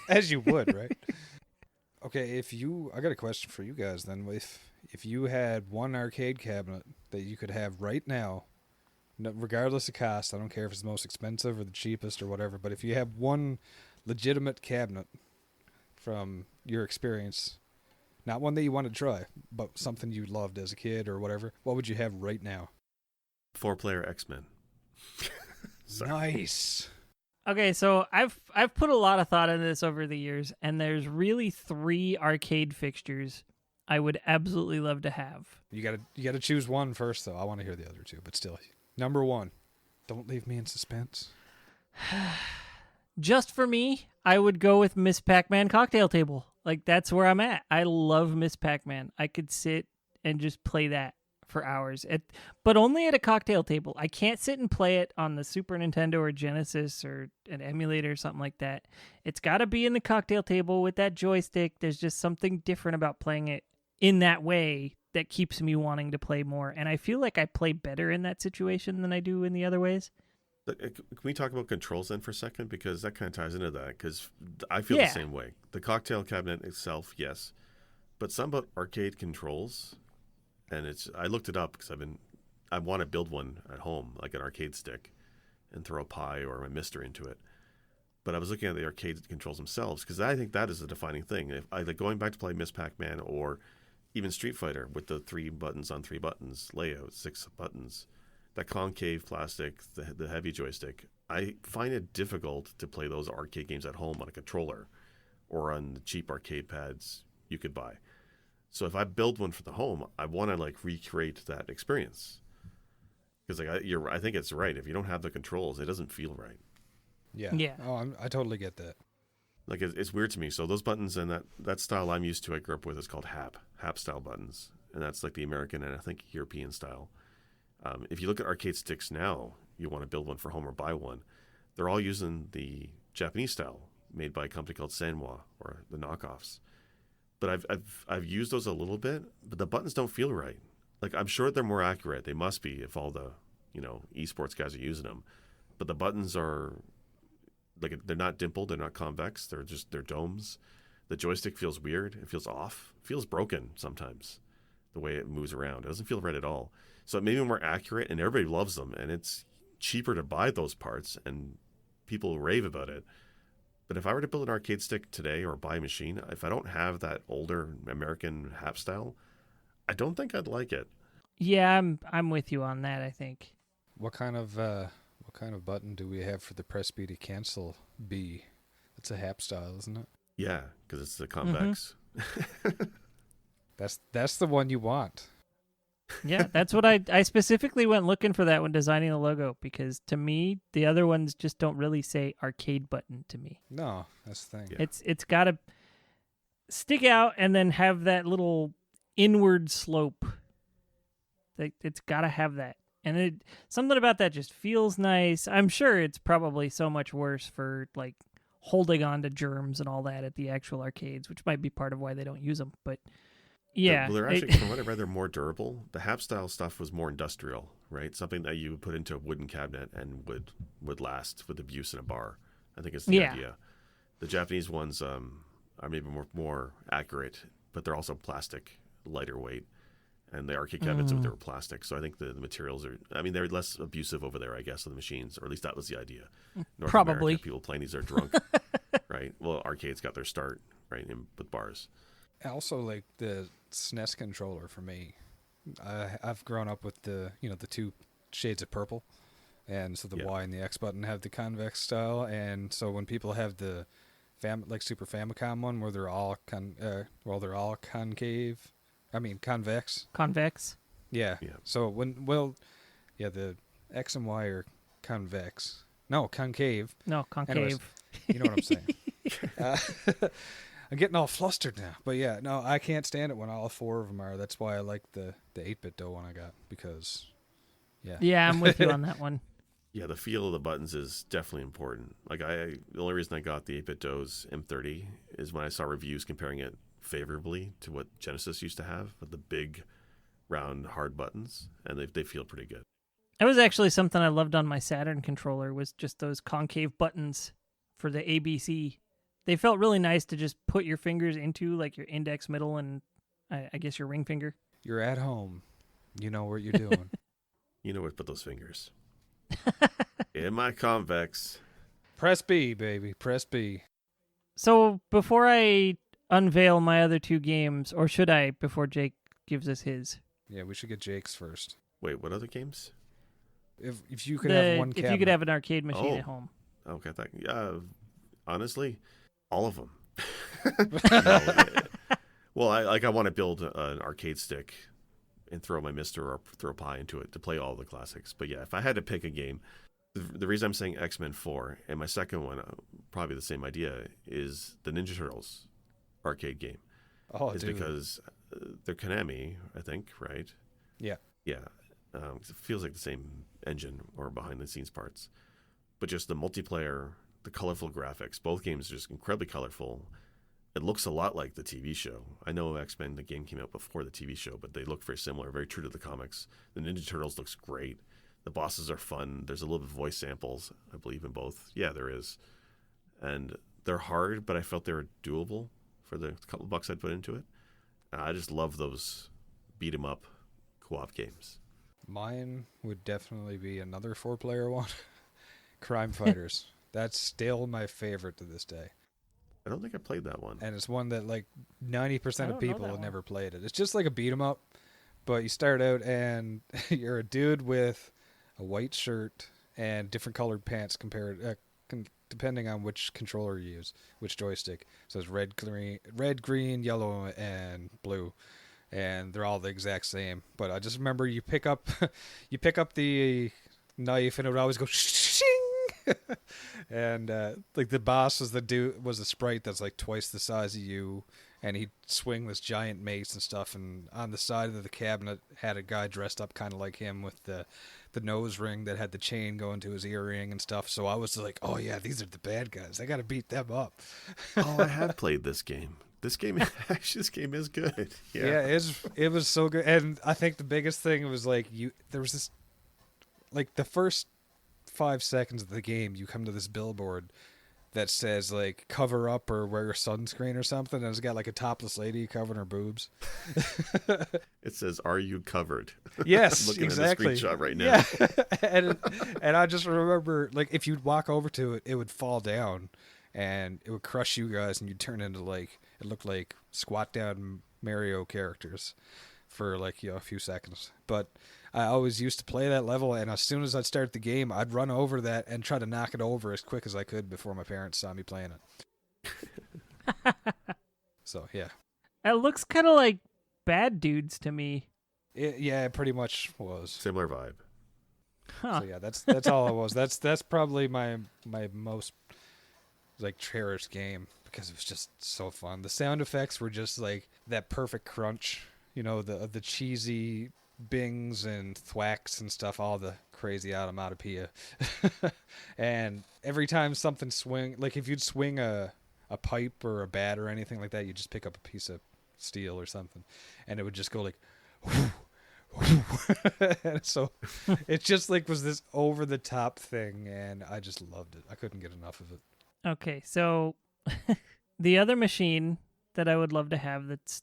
As you would, right? Okay, I got a question for you guys then. If you had one arcade cabinet that you could have right now, regardless of cost, I don't care if it's the most expensive or the cheapest or whatever, but if you have one legitimate cabinet from your experience, not one that you want to try, but something you loved as a kid or whatever, what would you have right now? 4-player X-Men. Sorry. Nice. Okay, so I've put a lot of thought into this over the years, and there's really 3 arcade fixtures I would absolutely love to have. You gotta choose one first, though. I want to hear the other two, but still, number one. Don't leave me in suspense. Just for me, I would go with Miss Pac-Man Cocktail Table. Like, that's where I'm at. I love Miss Pac-Man. I could sit and just play that for hours, but only at a cocktail table. I can't sit and play it on the Super Nintendo or Genesis or an emulator or something like that. It's got to be in the cocktail table with that joystick. There's just something different about playing it in that way that keeps me wanting to play more. And I feel like I play better in that situation than I do in the other ways. Can we talk about controls then for a second? Because that kind of ties into that. Because I feel Yeah. the same way. The cocktail cabinet itself, yes. But some about arcade controls, and I looked it up because I want to build one at home, like an arcade stick, and throw a pie or a mister into it. But I was looking at the arcade controls themselves because I think that is a defining thing. If I like going back to play Miss Pac-Man or even Street Fighter with the 3 buttons on 3 buttons layout, 6 buttons, that concave plastic, the heavy joystick, I find it difficult to play those arcade games at home on a controller or on the cheap arcade pads you could buy. So if I build one for the home, I want to like recreate that experience. Because I think it's right. If you don't have the controls, it doesn't feel right. Yeah. Yeah. Oh, I totally get that. Like it's weird to me. So those buttons and that style I'm used to, I grew up with, is called HAP style buttons, and that's like the American and I think European style. If you look at arcade sticks now, you want to build one for home or buy one, they're all using the Japanese style made by a company called Sanwa or the knockoffs. But I've used those a little bit, but the buttons don't feel right. Like I'm sure they're more accurate. They must be if all the esports guys are using them. But the buttons are like they're not dimpled, they're not convex. They're domes. The joystick feels weird. It feels off. It feels broken sometimes. The way it moves around, it doesn't feel right at all. So it made me more accurate, and everybody loves them, and it's cheaper to buy those parts, and people rave about it. But if I were to build an arcade stick today or buy a machine, if I don't have that older American HAP style, I don't think I'd like it. Yeah, I'm with you on that, I think. What kind of button do we have for the press B to cancel B? It's a HAP style, isn't it? Yeah, because it's the convex. That's the one you want. Yeah, that's what I specifically went looking for that when designing the logo, because to me, the other ones just don't really say arcade button to me. No, that's the thing. Yeah. It's got to stick out and then have that little inward slope. It's got to have that. And something about that just feels nice. I'm sure it's probably so much worse for like holding on to germs and all that at the actual arcades, which might be part of why they don't use them, but yeah. They're actually, from what I read, they're more durable. The HAP style stuff was more industrial, right? Something that you would put into a wooden cabinet and would last with abuse in a bar. I think it's the idea. The Japanese ones are maybe more accurate, but they're also plastic, lighter weight. And the arcade cabinets, they were plastic. So I think the materials they're less abusive over there, I guess, on the machines, or at least that was the idea. North Probably. America, people playing these are drunk, right? Well, arcades got their start, right, with bars. Also, like the SNES controller for me, I've grown up with the 2 shades of purple, and so the Y and the X button have the convex style, and so when people have the Super Famicom one where they're all concave, convex. Convex. Yeah. So the X and Y are convex. No, concave. No, concave. Anyways, you know what I'm saying. I'm getting all flustered now. But yeah, no, I can't stand it when all 4 of them are. That's why I like the 8-bit dough one I got, because, yeah. Yeah, I'm with you on that one. Yeah, the feel of the buttons is definitely important. Like the only reason I got the 8-bit dough's M30 is when I saw reviews comparing it favorably to what Genesis used to have with the big, round, hard buttons, and they feel pretty good. That was actually something I loved on my Saturn controller, was just those concave buttons for the ABC. They felt really nice to just put your fingers into, like your index, middle, and I guess your ring finger. You're at home. You know what you're doing. You know where to put those fingers. In my convex. Press B, baby. Press B. So before I unveil my other 2 games, or should I, before Jake gives us his? Yeah, we should get Jake's first. Wait, what other games? If you could have one cabinet. If you could have an arcade machine at home. Okay, honestly, all of them. No, well, I want to build an arcade stick and throw my Mister or throw Pi into it to play all the classics. But yeah, if I had to pick a game, the reason I'm saying X-Men 4 and my second one, probably the same idea, is the Ninja Turtles arcade game. Oh, is dude. because they're Konami, I think, right? Yeah. Yeah. It feels like the same engine or behind the scenes parts. But just the multiplayer, the colorful graphics, both games are just incredibly colorful. It looks a lot like the TV show. I know X-Men, the game came out before the TV show, but they look very similar, very true to the comics. The Ninja Turtles looks great. The bosses are fun. There's a little bit of voice samples, I believe, in both. Yeah, there is. And they're hard, but I felt they were doable for the couple bucks I'd put into it. I just love those beat 'em up co-op games. Mine would definitely be another 4-player one. Crime Fighters. That's still my favorite to this day. I don't think I played that one. And it's one that like 90% I of don't know people that have one. never played it. It's just like a beat 'em up, but you start out and you're a dude with a white shirt and different colored pants depending on which controller you use, which joystick. So it's red, green, yellow, and blue, and they're all the exact same. But I just remember you pick up the knife and it would always go shing. And like the boss was the sprite that's like twice the size of you, and he'd swing this giant mace and stuff, and on the side of the cabinet had a guy dressed up kind of like him with the nose ring that had the chain going to his earring and stuff. So I was like, oh yeah, these are the bad guys, I gotta beat them up. Oh, I have played this game. This game is good. Yeah, it was so good. And I think the biggest thing was like there was this, like the first 5 seconds of the game, you come to this billboard that says like cover up or wear sunscreen or something, and it's got like a topless lady covering her boobs. It says, "Are you covered?" Yes, I'm looking exactly. at the screenshot right now. Yeah. and I just remember like if you'd walk over to it, it would fall down and it would crush you guys, and you'd turn into like, it looked like squat down Mario characters for like, a few seconds. But I always used to play that level, and as soon as I'd start the game, I'd run over that and try to knock it over as quick as I could before my parents saw me playing it. So, yeah. It looks kind of like Bad Dudes to me. It pretty much was. Similar vibe. Huh. So, yeah, that's all it was. That's probably my most, like, cherished game, because it was just so fun. The sound effects were just, like, that perfect crunch. The cheesy bings and thwacks and stuff, all the crazy onomatopoeia. And every time something like if you'd swing a pipe or a bat or anything like that, you just pick up a piece of steel or something, and it would just go like and so it just like was this over the top thing, and I just loved it. I couldn't get enough of it. Okay, so the other machine that I would love to have that's,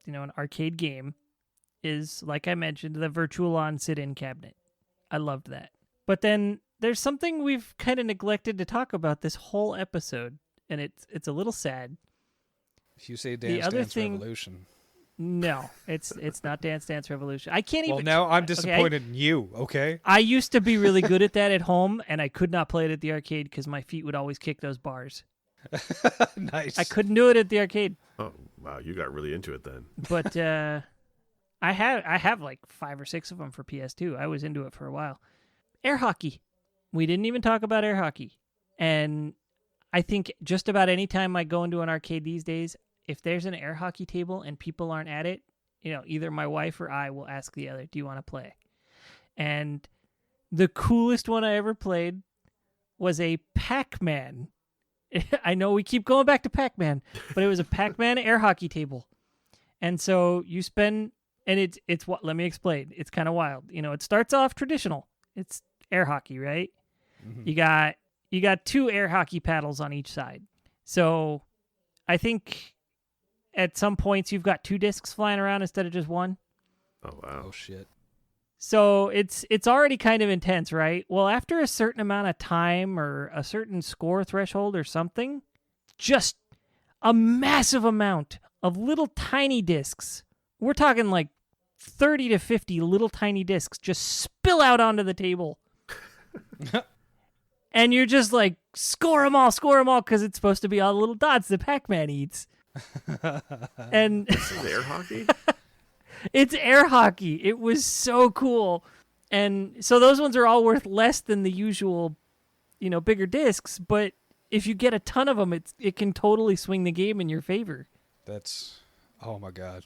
an arcade game is, like I mentioned, the Virtual-On sit-in cabinet. I loved that. But then there's something we've kind of neglected to talk about this whole episode, and it's a little sad. If you say Dance Dance Revolution. No, it's not Dance Dance Revolution. I can't even... Well, now I'm disappointed in you, okay? I used to be really good at that at home, and I could not play it at the arcade because my feet would always kick those bars. Nice. I couldn't do it at the arcade. Oh, wow, you got really into it then. But I have like 5 or 6 of them for PS2. I was into it for a while. Air hockey. We didn't even talk about air hockey. And I think just about any time I go into an arcade these days, if there's an air hockey table and people aren't at it, either my wife or I will ask the other, do you want to play? And the coolest one I ever played was a Pac-Man. I know we keep going back to Pac-Man, but it was a Pac-Man air hockey table. And so you spend, and it's what, let me explain. It's kind of wild. It starts off traditional. It's air hockey, right? Mm-hmm. You got 2 air hockey paddles on each side. So I think at some points you've got 2 discs flying around instead of just 1. Oh, wow. Oh, shit. So it's already kind of intense, right? Well, after a certain amount of time or a certain score threshold or something, just a massive amount of little tiny discs. We're talking like 30 to 50 little tiny discs just spill out onto the table. and you're just like, score them all, because it's supposed to be all the little dots that Pac-Man eats. And This is air hockey? it's air hockey. It was so cool. And so those ones are all worth less than the usual, bigger discs. But if you get a ton of them, it can totally swing the game in your favor. Oh my God.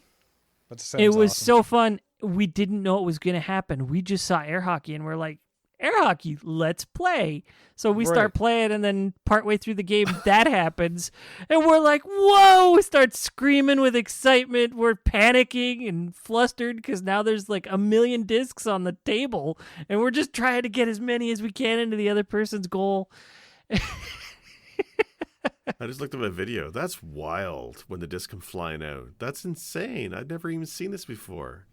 That sounds It was awesome. so fun. We didn't know it was going to happen. We just saw air hockey and we're like, air hockey, let's play. So we start playing, and then partway through the game, that happens. And we're like, whoa, we start screaming with excitement. We're panicking and flustered because now there's like a million discs on the table, and we're just trying to get as many as we can into the other person's goal. I just looked at a video. That's wild when the disc come flying out. That's insane. I've never even seen this before.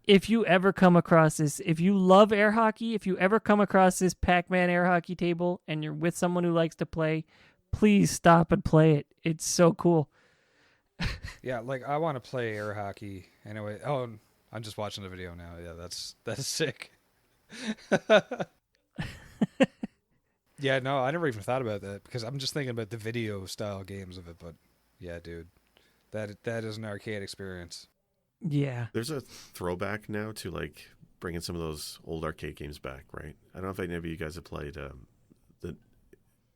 If you ever come across this, if you love air hockey, if you ever come across this Pac-Man air hockey table and you're with someone who likes to play, please stop and play it. It's so cool. Yeah, like I want to play air hockey anyway. Oh, I'm just watching the video now. Yeah, that's sick. Yeah, no, I never even thought about that because I'm just thinking about the video style games of it. But yeah, dude, that is an arcade experience. Yeah. There's a throwback now to like bringing some of those old arcade games back, right? I don't know if any of you guys have played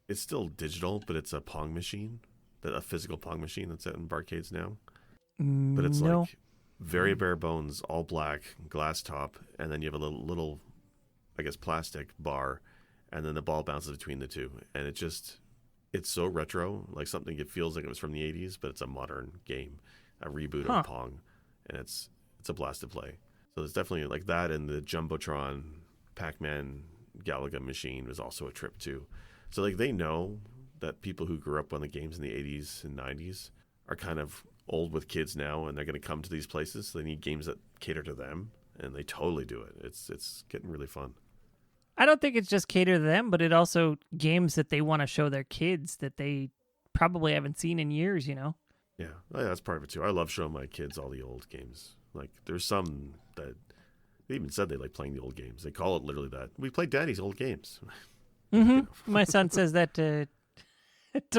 it's still digital, but it's a Pong machine, a physical Pong machine that's out in barcades now. But it's No. like very bare bones, all black, glass top, and then you have a little, I guess, plastic bar, and then the ball bounces between the two, and it's so retro, like something it feels like it was from the 80s, but it's a modern game, a reboot of Pong. And it's a blast to play. So there's definitely like that, and the Jumbotron Pac-Man Galaga machine was also a trip too. So like they know that people who grew up on the games in the 80s and 90s are kind of old with kids now, and they're going to come to these places. So they need games that cater to them, and they totally do it. It's getting really fun. I don't think it's just cater to them, but it also games that they want to show their kids that they probably haven't seen in years, Yeah, that's part of it too. I love showing my kids all the old games. Like, there's some that they even said they like playing the old games. They call it literally that. We play Daddy's old games. Mm-hmm. My son says that to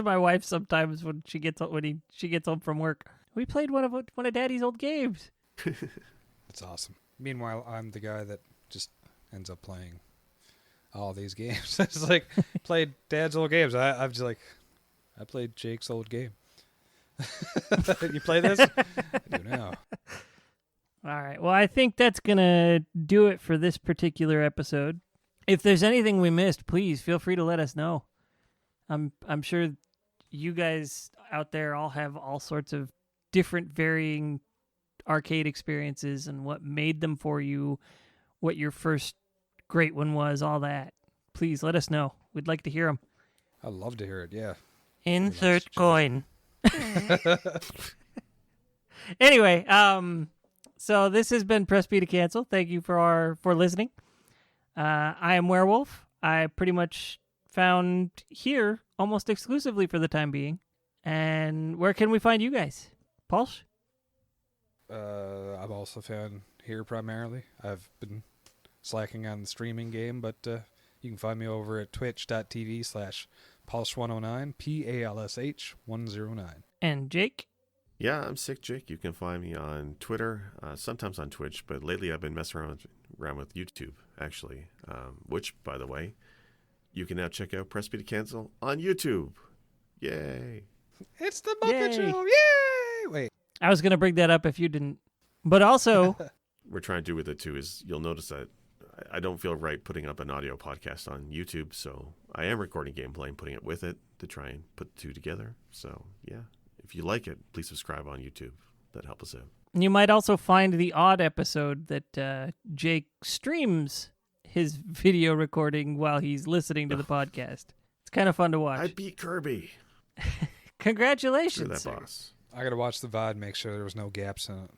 my wife sometimes when she gets home from work. We played one of Daddy's old games. That's awesome. Meanwhile, I'm the guy that just ends up playing all these games. It's like played Dad's old games. I'm just like, I played Jake's old game. You play this? I do now. All right. Well, I think that's going to do it for this particular episode. If there's anything we missed, please feel free to let us know. I'm sure you guys out there all have all sorts of different varying arcade experiences and what made them for you, what your first great one was, all that. Please let us know. We'd like to hear them. I'd love to hear it, yeah. Insert coin. Anyway, so this has been Press B to Cancel. Thank you for listening. I am Werewolf. I pretty much found here almost exclusively for the time being. And where can we find you guys? Pulse? I've also found here primarily. I've been slacking on the streaming game, but you can find me over at twitch.tv/Pulse109, PALSH109. And Jake? Yeah, I'm Sick Jake. You can find me on Twitter, sometimes on Twitch, but lately I've been messing around with YouTube, actually, which, by the way, you can now check out Press B to Cancel on YouTube. Yay. It's the Muppet Yay. Show! Yay! Wait. I was going to bring that up if you didn't. But also, We're trying to do with it, too, is you'll notice that I don't feel right putting up an audio podcast on YouTube, so I am recording gameplay and putting it with it to try and put the two together. So, yeah. If you like it, please subscribe on YouTube. That'd help us out. you might also find the odd episode that Jake streams his video recording while he's listening to the podcast. It's kind of fun to watch. I beat Kirby. Congratulations, Screw that sir. boss. I gotta watch the VOD, make sure there was no gaps in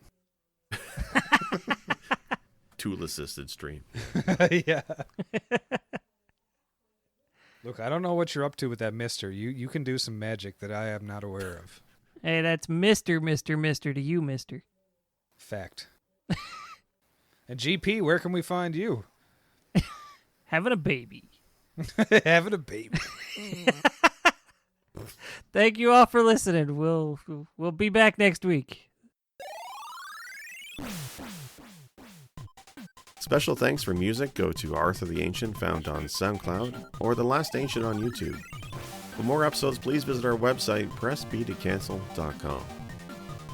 Tool-assisted stream. it. Yeah. Look, I don't know what you're up to with that mister. You can do some magic that I am not aware of. Hey, that's Mr. to you, mister. Fact. And GP, where can we find you? Having a baby. Having a baby. Thank you all for listening. We'll be back next week. Special thanks for music go to Arthur the Ancient, found on SoundCloud, or The Last Ancient on YouTube. For more episodes, please visit our website, pressbtocancel.com.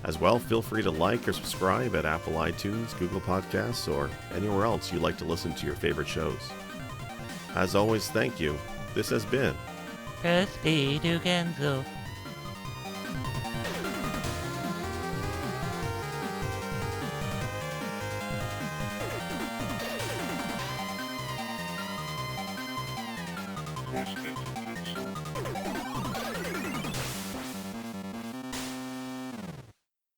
As well, feel free to like or subscribe at Apple iTunes, Google Podcasts, or anywhere else you like to listen to your favorite shows. As always, thank you. This has been Press B to cancel. Press it.